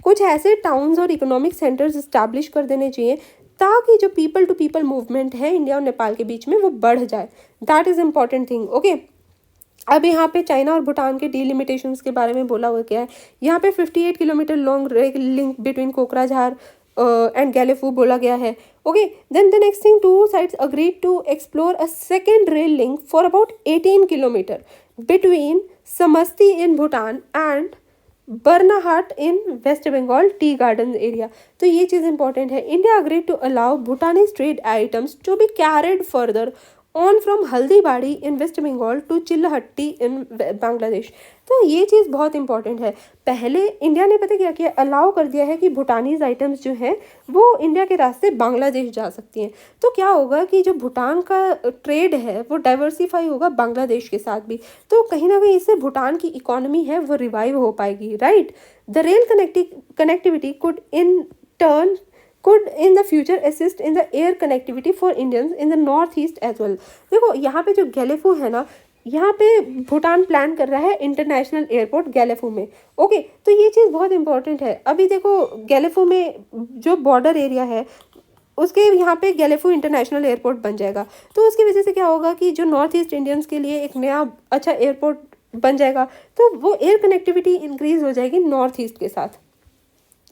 कुछ ऐसे टाउन्स और इकोनॉमिक सेंटर्स इस्टेब्लिश कर देने चाहिए ताकि जो पीपल टू पीपल मूवमेंट है इंडिया और नेपाल के बीच में वो बढ़ जाए. That is important thing. Okay अब यहाँ पे चाइना और भूटान के डीलिमिटेशंस के बारे में बोला हुआ क्या है. यहाँ पे 58 kilometre long rail link between Kokrajhar and Gelephu बोला गया है. Okay then the next thing, two sides agreed to explore a second rail link for about 18 kilometre between Samtse in Bhutan and Banarhat in West Bengal tea garden area. तो ये चीज़ इंपॉर्टेंट है. India agreed to allow Bhutanese trade items to be carried further on from Haldibari in West Bengal to Chilahati इन बांग्लादेश. तो ये चीज़ बहुत important है. पहले इंडिया ने पता क्या किया, अलाउ कर दिया है कि भूटानीज आइटम्स जो हैं वो इंडिया के रास्ते बांग्लादेश जा सकती हैं. तो क्या होगा कि जो भूटान का ट्रेड है वो डाइवर्सिफाई होगा बांग्लादेश के साथ भी. तो कहीं ना कहीं इससे भूटान की इकोनॉमी है वो रिवाइव हो पाएगी, right. The rail connectivity could in turn could in the future assist in the air connectivity for Indians in the north east as well. देखो यहाँ पे जो गैलेफू है ना, यहाँ पे भूटान प्लान कर रहा है इंटरनेशनल एयरपोर्ट गैलेफू में. ओके तो ये चीज़ बहुत इंपॉर्टेंट है. अभी देखो गैलेफू में जो बॉर्डर एरिया है उसके यहाँ पे गैलेफू इंटरनेशनल एयरपोर्ट बन जाएगा. तो उसकी वजह से क्या होगा कि जो नॉर्थ ईस्ट इंडियंस के लिए एक नया अच्छा एयरपोर्ट बन जाएगा, तो वो एयर कनेक्टिविटी इंक्रीज हो जाएगी नॉर्थ ईस्ट के साथ.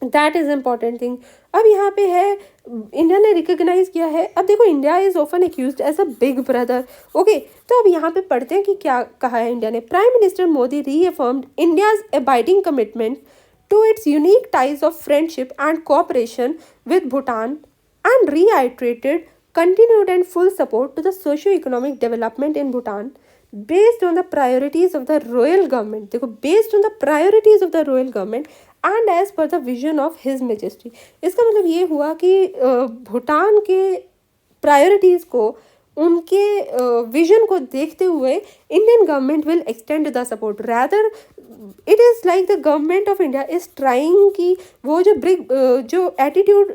That is important thing. अब यहाँ पे है इंडिया ने रिकग्नाइज किया है. अब देखो India is often accused as a big brother. Okay तो अब यहाँ पे पढ़ते हैं कि क्या कहा है इंडिया ने. Prime minister Modi reaffirmed India's abiding commitment to its unique ties of friendship and cooperation with Bhutan and reiterated continued and full support to the socio-economic development in Bhutan based on the priorities of the royal government. देखो based on the priorities of the royal government and as per the vision of his majesty. इसका मतलब ये हुआ कि भूटान के priorities को, उनके vision को देखते हुए Indian government will extend the support. Rather it is like the government of India is trying कि वो जो एटीट्यूड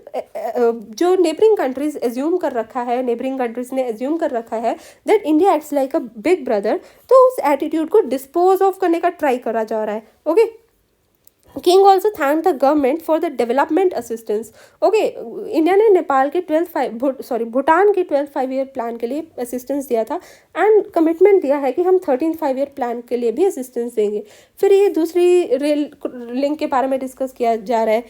जो नेबरिंग कंट्रीज एज्यूम कर रखा है, नेबरिंग कंट्रीज ने एज्यूम कर रखा है that India acts like a big brother, तो उस एटीट्यूड को डिस्पोज ऑफ करने का ट्राई करा जा रहा है. Okay king also thank the government for the development assistance. Okay India ने नेपाल के भूटान के 12th 5-year प्लान के लिए असिस्टेंस दिया था एंड कमिटमेंट दिया है कि हम 13th 5-year प्लान के लिए भी असिस्टेंस देंगे. फिर ये दूसरी रेल लिंक के बारे में डिस्कस किया जा रहा है.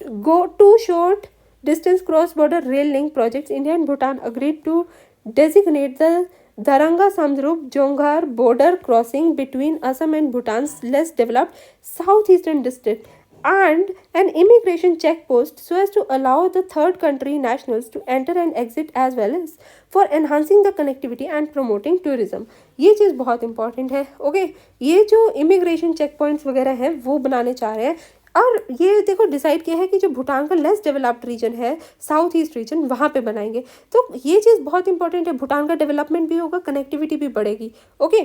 Go to short distance cross border rail link projects. India and Bhutan agreed to designate the Daranga Samdrup Jonghar border crossing between Assam and Bhutan's less developed southeastern district and an immigration checkpost so as to allow the third country nationals to enter and exit as well as for enhancing the connectivity and promoting tourism. ये चीज़ बहुत important है. Okay ये जो immigration check points वगैरह हैं वो बनाने चाह रहे हैं. और ये देखो डिसाइड किया है कि जो भूटान का लेस डेवलप्ड रीजन है, साउथ ईस्ट रीजन, वहाँ पे बनाएंगे. तो ये चीज़ बहुत इंपॉर्टेंट है. भूटान का डेवलपमेंट भी होगा, कनेक्टिविटी भी बढ़ेगी. Okay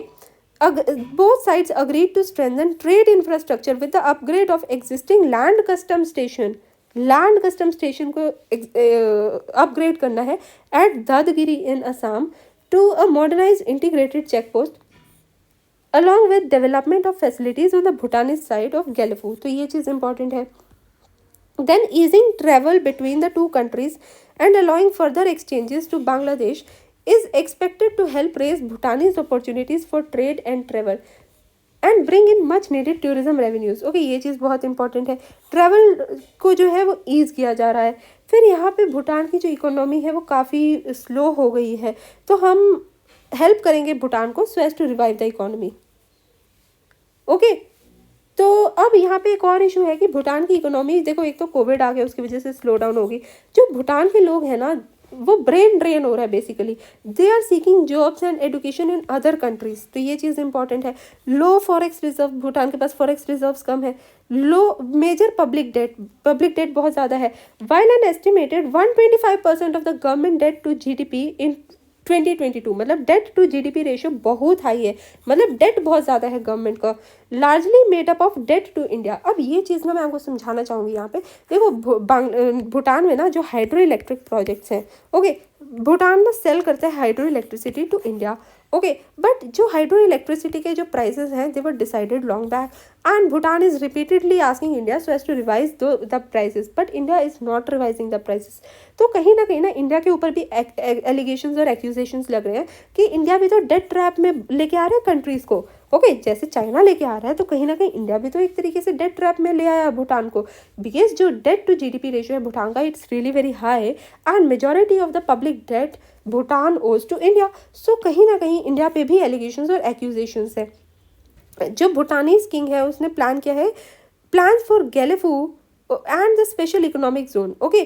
both sides agreed to strengthen trade infrastructure with the upgrade of existing land custom station. Land custom station को अपग्रेड करना है at Dadgiri in Assam to a modernise integrated check post along with development of facilities on the Bhutanese side of Gelephu. तो ये चीज़ important है. Then easing travel between the two countries and allowing further exchanges to Bangladesh is expected to help raise Bhutanese opportunities for trade and travel and bring in much needed tourism revenues. Okay, ये चीज़ बहुत important है. Travel को जो है वो ease किया जा रहा है. फिर यहाँ पे भूटान की जो इकोनॉमी है वो काफ़ी स्लो हो गई है, तो हम हेल्प करेंगे भूटान को so as to revive the economy. Okay, तो अब यहाँ पे एक और इशू है कि भूटान की इकोनॉमी, देखो एक तो कोविड आ गया उसकी वजह से स्लो डाउन होगी. जो भूटान के लोग हैं ना वो ब्रेन ड्रेन हो रहा है basically. They are seeking jobs and education in other countries. तो ये चीज़ इंपॉर्टेंट है. लो फॉरेक्स रिजर्व, भूटान के पास फॉरेक्स रिजर्व्स कम है. लो मेजर पब्लिक डेट बहुत ज़्यादा है. While an estimated 125% of the government debt to GDP in 2022, मतलब डेट टू जीडीपी रेशियो बहुत हाई है, मतलब डेट बहुत ज़्यादा है गवर्नमेंट का. Largely made up of debt to India. अब ये चीज़ ना मैं आपको समझाना चाहूँगी यहाँ पे. देखो भूटान में ना जो हाइड्रो इलेक्ट्रिक प्रोजेक्ट्स हैं, ओके, भूटान ना सेल करता है hydro electricity to India. Okay, but जो हाइड्रो इलेक्ट्रिसिटी के जो प्राइसेस हैं they were decided long back and Bhutan is repeatedly asking India so as to revise the prices, but India is not revising the prices. तो कहीं ना India के ऊपर भी एलिगेशंस और एक्यूजेशंस लग रहे हैं कि इंडिया भी तो डेट ट्रैप में लेके आ रहे हैं कंट्रीज को. ओके, जैसे चाइना लेके आ रहा है तो कहीं ना कहीं इंडिया भी तो एक तरीके से डेट ट्रैप में ले आया भूटान को, बिकॉज जो डेट टू जीडीपी रेशियो है भूटान का it's really very high and majority of the public debt Bhutan ओज टू इंडिया. सो कहीं ना कहीं इंडिया पे भी एलिगेशंस और एक्यूजेशंस है. जो भूटानीज किंग है उसने प्लान किया है plans for Gelephu and the special economic zone, okay,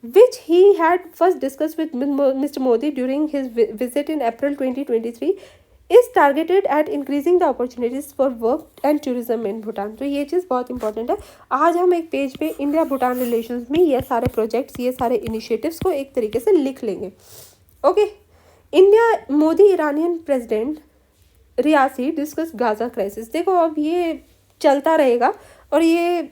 which he had first discussed with Mr. Modi during his visit in April 2023, is targeted at increasing the opportunities for work and tourism in Bhutan. तो ये चीज़ बहुत important है. आज हम एक page पे India Bhutan relations में ये सारे प्रोजेक्ट्स, ये सारे इनिशिएटिव्स को एक तरीके से लिख लेंगे. Okay, India Modi Iranian president Raisi discuss Gaza crisis. देखो अब ये चलता रहेगा और ये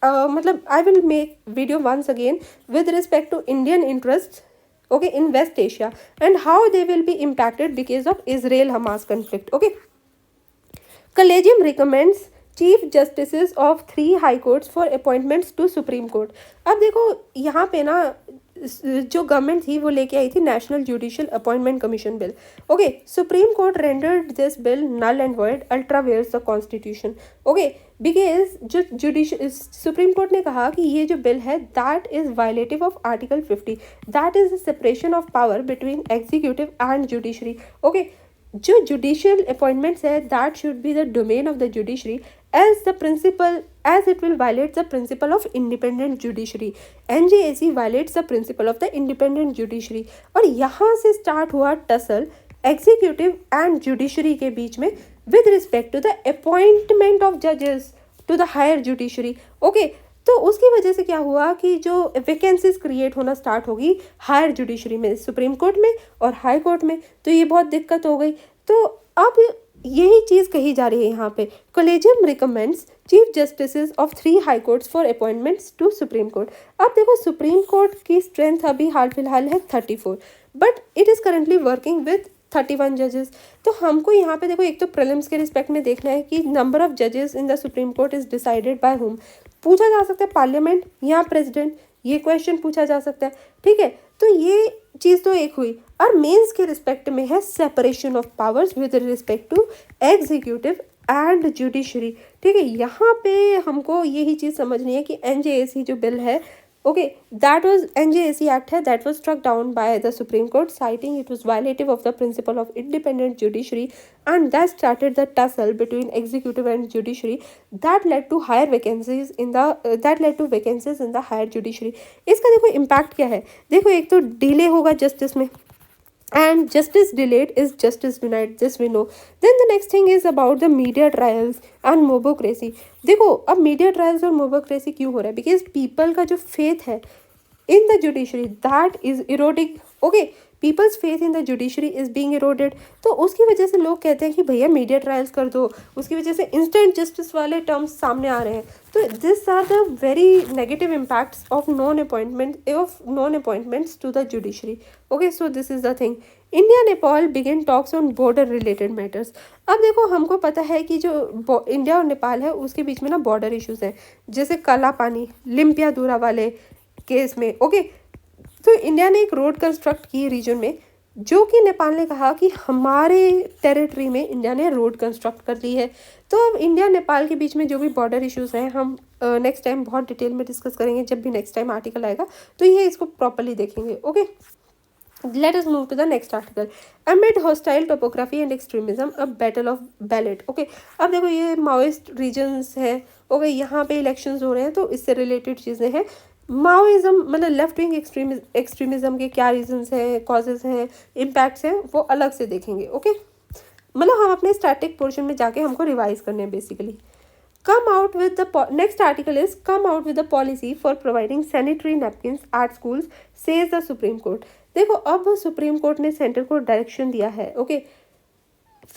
मतलब I will make video once again with respect to Indian interest, okay, in West Asia and how they will be impacted because of Israel-Hamas conflict. Okay, Collegium recommends Chief Justices of 3 High Courts for appointments to Supreme Court. अब देखो यहाँ पे ना जो government थी वो लेके आई थी national judicial appointment commission bill. Okay, supreme court rendered this bill null and void, ultra vires the constitution. Okay, because जो जुडिशियल सुप्रीम कोर्ट ने कहा कि ये जो बिल है that is violative of article 50, that is the separation of power between executive and judiciary. Okay, जो judicial appointments है that should be the domain of the judiciary as it will violate the principle of independent judiciary. NJAC violates the principle of the independent judiciary. और यहाँ से start हुआ tussle executive and judiciary के बीच में with respect to the appointment of जजेस to the higher judiciary. Okay, तो उसकी वजह से क्या हुआ कि जो वैकेंसीज क्रिएट होना स्टार्ट होगी हायर जुडिशरी में, सुप्रीम कोर्ट में और हाई कोर्ट में, तो ये बहुत दिक्कत हो गई. तो अब यही चीज़ कही जा रही है यहाँ पे. Collegium recommends chief justice of 3 high courts for appointments to supreme court. अब देखो सुप्रीम कोर्ट की स्ट्रेंथ अभी हाल फिलहाल है 34, but it is currently working with 31 जजेस. तो हमको यहाँ पे देखो एक तो प्रीलिम्स के रिस्पेक्ट में देखना है कि नंबर ऑफ जजेस in the supreme court is decided by whom. पूछा जा सकता है पार्लियामेंट या प्रेसिडेंट, ये क्वेश्चन पूछा जा सकता है. ठीक है, तो ये चीज़ तो एक हुई. और मेंस के रिस्पेक्ट में है separation of powers with respect to executive and judiciary. ठीक है, यहाँ पे हमको यही चीज़ समझनी है कि NJAC जो बिल है, okay, that was NJAC act है that was struck down by the supreme court citing it was violative of the principle of independent judiciary and that started the tussle between executive and judiciary that led to vacancies in the higher judiciary. इसका देखो impact क्या है. देखो एक तो delay होगा justice में, and justice delayed is justice denied, this we know. Then the next thing is about the media trials and mobocracy. देखो अब media trials और mobocracy क्यों हो रहा है, because people का जो faith है in the judiciary that is eroding. Okay, people's faith in the judiciary is being eroded. तो उसकी वजह से लोग कहते हैं कि भैया मीडिया ट्रायल्स कर दो, उसकी वजह से इंस्टेंट जस्टिस वाले टर्म्स सामने आ रहे हैं। तो this are the very negative impacts of non appointments to the judiciary. Okay, so this is the thing. India Nepal begin talks on border related matters. अब देखो, हमको पता है कि जो इंडिया और नेपाल है उसके बीच में ना बॉर्डर इश्यूज हैं, जैसे काला पानी, लिम्पिया दूरा वाले केस में। ओके, तो इंडिया ने एक रोड कंस्ट्रक्ट की रीजन में, जो कि नेपाल ने कहा कि हमारे टेरिटरी में इंडिया ने रोड कंस्ट्रक्ट कर ली है। तो अब इंडिया नेपाल के बीच में जो भी बॉर्डर इश्यूज हैं, हम नेक्स्ट टाइम बहुत डिटेल में डिस्कस करेंगे, जब भी नेक्स्ट टाइम आर्टिकल आएगा तो ये इसको प्रॉपरली देखेंगे। Okay, let us move to the next article. Amid hostile topography and extremism, a battle of ballot. Okay, अब देखो ये माओइस्ट रीजन्स है। ओके, यहाँ पे इलेक्शंस हो रहे हैं, तो इससे रिलेटेड चीज़ें हैं। माओइज्म मतलब लेफ्ट विंग एक्सट्रीमिज्म के क्या रीजंस हैं, कॉजेज हैं, इम्पैक्ट्स हैं, वो अलग से देखेंगे। ओके, मतलब हम अपने स्टैटिक पोर्शन में जाके हमको रिवाइज करने हैं basically. Come out with the next article is come out with the policy for providing sanitary napkins at schools, says the Supreme Court. देखो, अब सुप्रीम कोर्ट ने सेंटर को डायरेक्शन दिया है। Okay,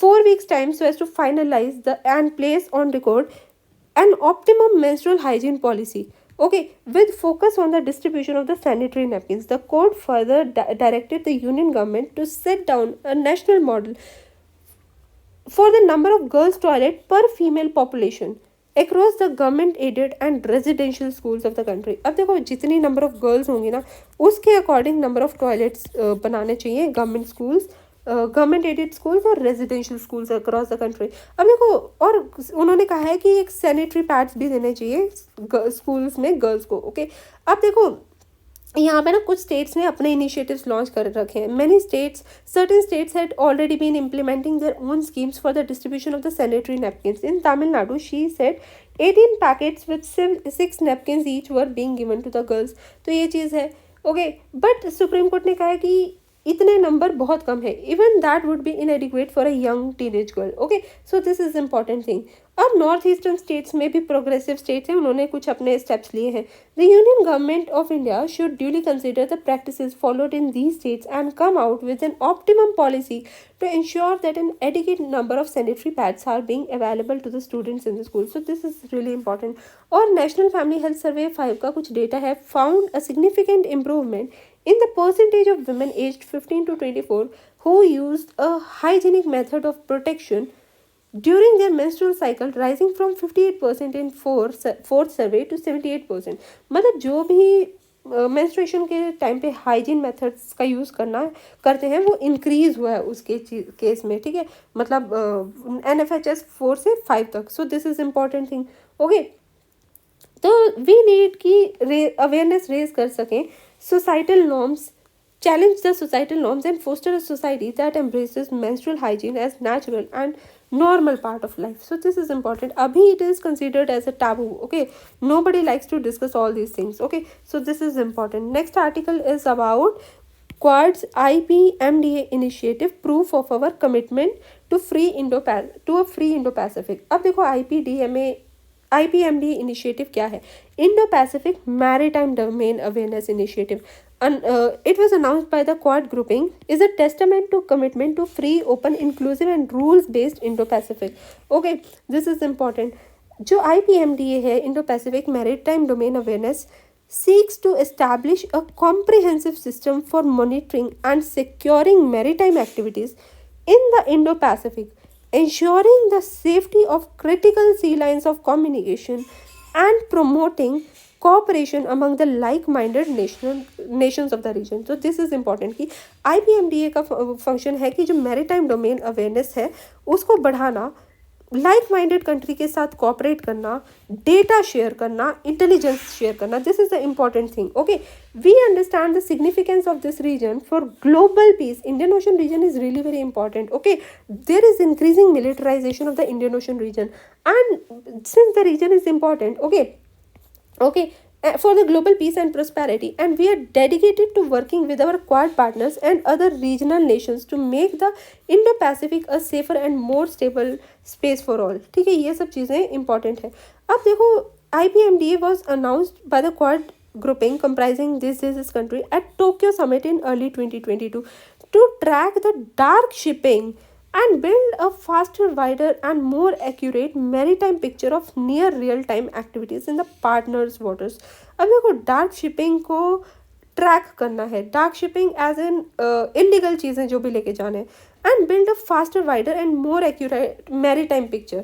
4 weeks time so as to finalize the and place on record an optimum menstrual hygiene policy. Okay, with focus on the distribution of the sanitary napkins, the court further directed the union government to set down a national model for the number of girls' toilet per female population across the government aided and residential schools of the country. अब देखो, जितनी number of girls होंगी ना, उसके according number of toilets बनाने चाहिए government schools, government aided schools और residential schools across the country. अब देखो, और उन्होंने कहा है कि एक सैनिटरी पैड्स भी देने चाहिए स्कूल्स में गर्ल्स को। ओके, अब देखो यहाँ पे ना कुछ स्टेट्स ने अपने इनिशिएटिव्स लॉन्च कर रखे हैं। Certain states had already been implementing their own schemes for the distribution of the sanitary napkins. In Tamil Nadu she said 18 packets with 6 napkins each were being given to the girls. तो ये चीज़ है। Okay, but supreme court ने कहा है कि इतने number बहुत कम है, even that would be इनएडिक्वेट for a young teenage girl. Okay, so this is important thing. अब नॉर्थ ईस्टर्न स्टेट्स में भी प्रोग्रेसिव स्टेट्स हैं, उन्होंने कुछ अपने स्टेप्स लिए हैं। The union government of India should duly consider the practices followed in these states and come out with an optimum policy to ensure that an adequate number of sanitary pads are being available to the students in the school. So this is really important. और national family health survey 5 का कुछ data है, found a significant improvement in the percentage of women aged 15 to 24 who used a hygienic method of protection during their menstrual cycle, rising from 58% in fourth survey to 78%. मतलब जो भी menstruation के time पे hygiene methods का use करते हैं, वो increase हुआ है उसके केस में। ठीक है, मतलब NFHS 4 से 5 तक। सो this is important thing. Okay, तो वी नीड की अवेयरनेस रेज कर सकें, societal norms, challenge the societal norms and foster a society that embraces menstrual hygiene as natural and normal part of life. So this is important. Abhi it is considered as a taboo. Okay, nobody likes to discuss all these things. Okay, so this is important. Next article is about Quad's IPMDA initiative, proof of our commitment to a free Indo-Pacific. अब देखो IPMD initiative क्या है? Indo Pacific maritime domain awareness initiative. It was announced by the Quad grouping, is a testament to commitment to free, open, inclusive and rules-based Indo-Pacific. Okay, this is important. जो IPMDA है, Indo-Pacific Maritime Domain Awareness, seeks to establish a comprehensive system for monitoring and securing maritime activities in the Indo-Pacific, ensuring the safety of critical sea lines of communication and promoting cooperation among the like-minded nations of the region. So this is important कि IPMDA का function है कि जो maritime domain awareness है उसको बढ़ाना, like minded country के साथ कोऑपरेट करना, डेटा शेयर करना, इंटेलिजेंस शेयर करना. This is the important thing. Okay, we understand the significance of this region for global peace. Indian ocean region is really very important. Okay, there is increasing militarisation of the Indian ocean region and since the region is important, okay, for the global peace and prosperity, and we are dedicated to working with our Quad partners and other regional nations to make the Indo-Pacific a safer and more stable space for all. ठीक है, ये सब चीज़ें important है. अब देखो, IPMDA was announced by the Quad grouping comprising this country at Tokyo summit in early 2022. to track the dark shipping and build a faster, wider, and more accurate maritime picture of near real time activities in the partners waters. अब देखो dark shipping को track करना है, dark shipping as an illegal चीज़ें जो भी लेके जाने, and build a faster, wider and more accurate maritime picture,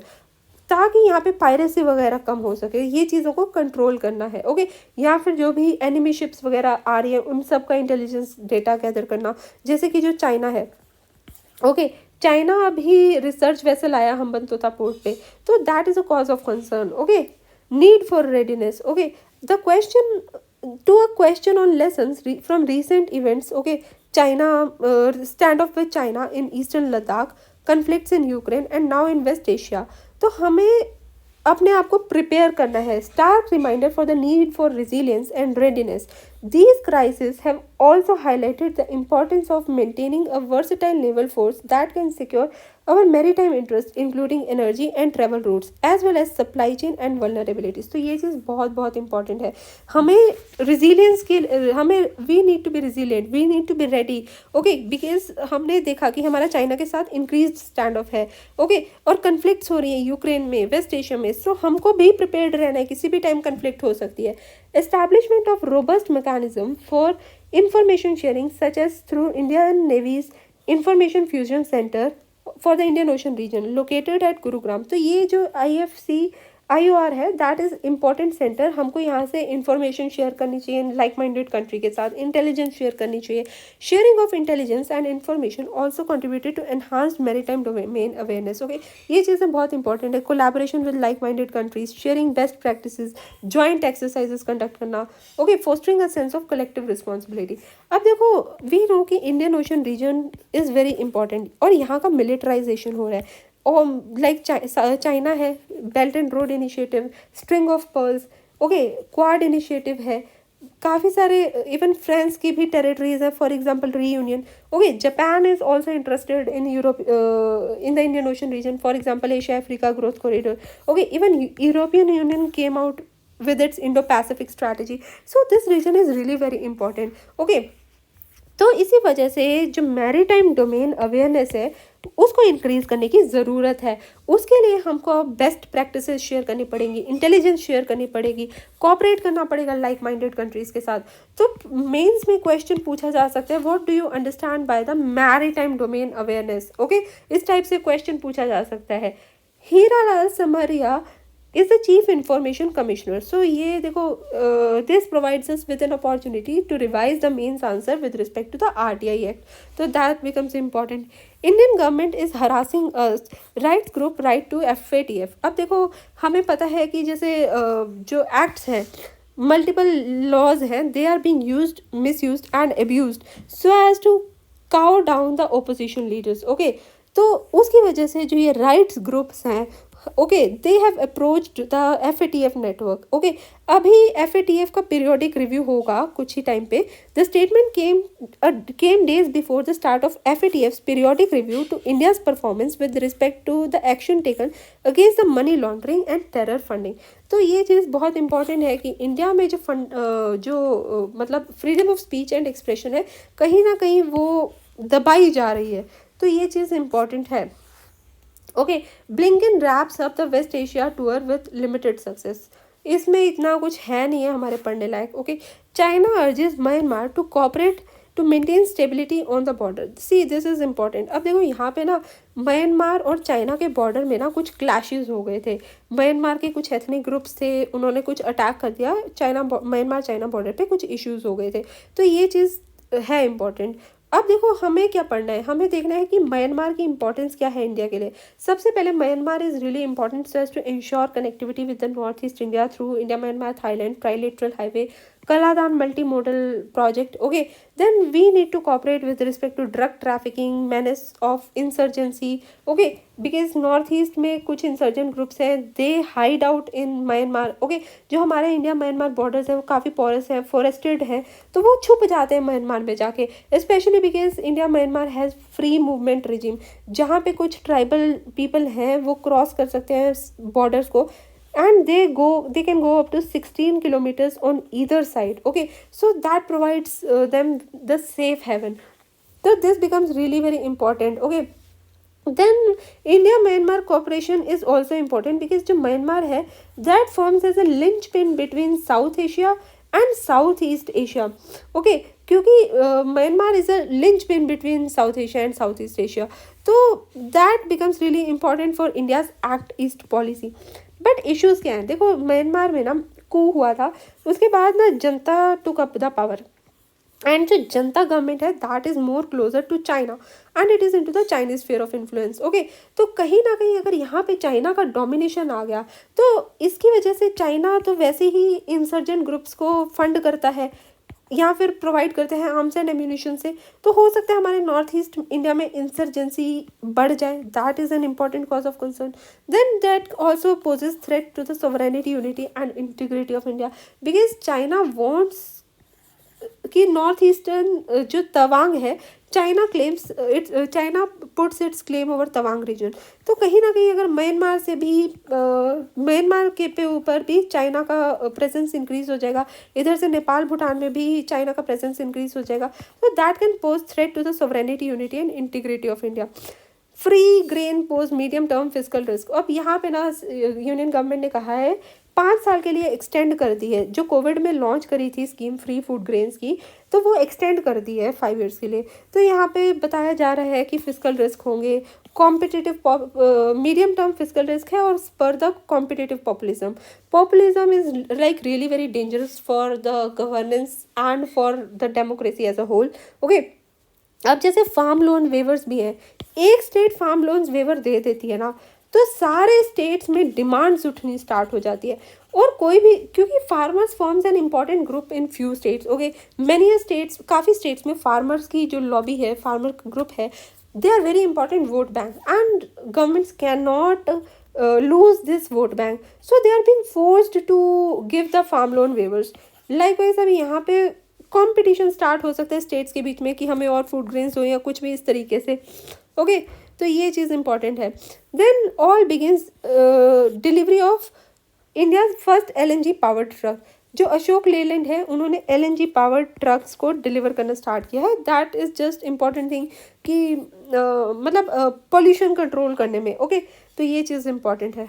ताकि यहाँ पे पायरेसी वगैरह कम हो सके, ये चीज़ों को कंट्रोल करना है। ओके, या फिर जो भी एनिमी शिप्स वगैरह आ रही है उन सब का इंटेलिजेंस डेटा गैदर करना, जैसे कि जो चाइना है। ओके, चाइना अभी रिसर्च वेसल आया हम्बनतोता पोर्ट पे, तो that is a cause of concern. Okay, need for readiness. Okay, the question to a question on lessons from recent events. Okay, China, standoff with China in eastern Ladakh, conflicts in Ukraine and now in West Asia. तो हमें अपने आप को prepare करना है। Stark reminder for the need for resilience and readiness. These crises have also highlighted the importance of maintaining a versatile naval force that can secure our maritime interests, including energy and travel routes, as well as supply chain and vulnerabilities. तो ये चीज़ बहुत बहुत important है। हमें resilience के हमें we need to be resilient, we need to be ready. Okay, because हमने देखा कि हमारा चाइना के साथ increased stand off है। Okay, और conflicts हो रही है यूक्रेन में, वेस्ट एशिया में, सो हमको भी प्रिपेयर्ड रहना है, किसी भी टाइम conflict हो सकती है। Establishment of robust mechanism for information sharing, such as through Indian Navy's Information Fusion Center for the Indian Ocean region located at Gurugram. तो ये जो IOR है, दैट इज़ इम्पॉर्टेंट सेंटर। हमको यहाँ से इंफॉर्मेशन शेयर करनी चाहिए लाइक माइंडेड कंट्री के साथ, इंटेलिजेंस शेयर करनी चाहिए। Sharing of intelligence and information also contributed to enhanced maritime domain awareness. Okay, ये चीज़ें बहुत इंपॉर्टेंट है। Collaboration with like minded countries, sharing best practices, joint exercises conduct करना। Okay, fostering a sense of collective responsibility. अब देखो, we know कि Indian ocean region is very important और यहाँ का मिलिटराइजेशन हो रहा है। और लाइक चाइना है, belt and road initiative, string of pearls, okay, quad initiative है, काफ़ी सारे, इवन फ्रांस की भी टेरिटरीज है, for example Reunion. Okay, Japan is also interested in Europe, in the Indian ocean region, for example Asia Africa growth corridor. Okay, even European union came out with its Indo-Pacific strategy. So this region is really very important. Okay, तो इसी वजह से जो maritime domain awareness है उसको increase करने की ज़रूरत है। उसके लिए हमको बेस्ट प्रैक्टिसेस शेयर करनी पड़ेंगी, इंटेलिजेंस शेयर करनी पड़ेगी, कोऑपरेट करना पड़ेगा लाइक माइंडेड कंट्रीज़ के साथ। तो मेंस में क्वेश्चन पूछा जा सकता है, what do you understand by the maritime domain awareness. Okay, इस टाइप से क्वेश्चन पूछा जा सकता है। हीरालाल समरिया is the chief information commissioner. So ये देखो, this provides us with an opportunity to revise the mains answer with respect to the RTI Act. So that becomes important. Indian government is harassing us, rights group right to FATF. अब देखो, हमें पता है कि जैसे जो acts हैं, multiple laws हैं, they are being used, misused and abused so as to cow down the opposition leaders. Okay, तो उसकी वजह से जो ये राइट्स ग्रुप्स हैं, okay, they have approached the FATF network. Okay, अभी FATF का पीरियोडिक रिव्यू होगा कुछ ही टाइम पे। The statement came days before the start of FATF's periodic review to India's performance with respect to the action taken against the money laundering and terror funding. तो ये चीज़ बहुत important है कि इंडिया में जो मतलब freedom of speech and expression है, कहीं ना कहीं वो दबाई जा रही है। तो ये चीज़ इंपॉर्टेंट है। Okay, Blinken wraps up the West Asia tour with limited success. इसमें इतना कुछ है नहीं है हमारे पढ़ने लायक। Okay, China urges Myanmar to cooperate to maintain stability on the border. See, this is important. अब देखो, यहाँ पे ना म्यांमार और चाइना के बॉर्डर में ना कुछ क्लैशेस हो गए थे। म्यांमार के कुछ एथनिक ग्रुप्स थे, उन्होंने कुछ अटैक कर दिया, म्यांमार चाइना बॉर्डर पे कुछ इश्यूज हो गए थे। तो ये चीज़ है इम्पॉर्टेंट। अब देखो, हमें क्या पढ़ना है, हमें देखना है कि म्यांमार की इंपॉर्टेंस क्या है इंडिया के लिए। सबसे पहले, Myanmar is really important so as to ensure connectivity with the north east India through India Myanmar Thailand trilateral highway Kaladan multimodal project. Okay, then we need to cooperate with respect to drug trafficking, menace of insurgency. Okay, because northeast में कुछ insurgent groups हैं, they hide out in Myanmar. Okay, जो हमारे India Myanmar borders है वो काफ़ी porous है, फोरेस्टेड है, तो वो छुप जाते हैं म्यांमार में जाके, specially because India Myanmar has free movement regime, जहाँ पे कुछ ट्राइबल पीपल हैं वो क्रॉस कर सकते हैं बॉर्डर्स को, and they can go up to 16 kilometers on either side. Okay, so that provides them the safe haven. तो this becomes really very important. Okay, then India Myanmar cooperation is also important because जो Myanmar है that forms as a linchpin between South Asia and Southeast Asia. Okay, क्योंकि Myanmar is a linchpin between South Asia and Southeast Asia, तो that becomes really important for India's Act East policy. But issues क्या हैं? देखो Myanmar में ना कू हुआ था, उसके बाद ना junta took up the power, and जो जनता गवर्नमेंट है that is more closer to China and it is into the Chinese sphere of influence. Okay, तो कहीं ना कहीं अगर यहाँ पे चाइना का डोमिनेशन आ गया तो इसकी वजह से चाइना तो वैसे ही इंसर्जेंट ग्रुप्स को फंड करता है या फिर प्रोवाइड करते हैं आर्म्स एंड एम्यूनिशन से, तो हो सकता है हमारे नॉर्थ ईस्ट इंडिया में इंसर्जेंसी बढ़ जाए. That is an important cause of concern. Then that also poses threat to the sovereignty, unity and integrity of India, because China wants कि नॉर्थ ईस्टर्न जो तवांग है, China claims China puts its claim over Tawang region. तो कहीं ना कहीं अगर Myanmar से भी म्यांमार के पे ऊपर भी चाइना का प्रेजेंस इंक्रीज हो जाएगा, इधर से नेपाल भूटान में भी चाइना का प्रेजेंस इंक्रीज हो जाएगा, तो that can pose threat to the sovereignty, unity and integrity of India. Free grain pose medium term physical risk. अब यहाँ पे ना यूनियन गवर्नमेंट ने कहा है 5 साल के लिए एक्सटेंड कर दी है. जो कोविड में लॉन्च करी थी स्कीम फ्री फूड ग्रेन्स की, तो वो एक्सटेंड कर दी है 5 ईयर्स के लिए. तो यहाँ पे बताया जा रहा है कि फिजिकल रिस्क होंगे, competitive medium term physical risk है, और spur the competitive populism. Populism is like really very dangerous for the governance and for the democracy as a whole. Okay, अब जैसे फार्म लोन वेवर्स भी हैं, एक state farm loans waiver दे देती है ना, तो सारे स्टेट्स में डिमांड्स उठनी स्टार्ट हो जाती है. और कोई भी, क्योंकि farmers forms an important group in few states. Okay, many states, काफ़ी स्टेट्स में फार्मर्स की जो लॉबी है, फार्मर ग्रुप है, they are very important vote bank and governments can not lose this vote bank, so they are being forced to give the farm loan waivers. Likewise अभी यहाँ पे competition start हो सकता है states के बीच में कि हमें और फूड ग्रेन्स हो या कुछ भी इस तरीके से. ओके, तो ये चीज़ इंपॉर्टेंट है. Then all begins delivery of India's first LNG powered truck. जो अशोक लेलैंड है उन्होंने LNG पावर्ड ट्रक्स को डिलीवर करना स्टार्ट किया है. That is just important thing कि मतलब पोल्यूशन कंट्रोल करने में. ओके, तो ये चीज़ इंपॉर्टेंट है.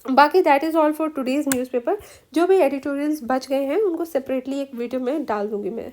बाकी that is all for today's newspaper. जो भी एडिटोरियल्स बच गए हैं उनको सेपरेटली एक वीडियो में डाल दूँगी मैं.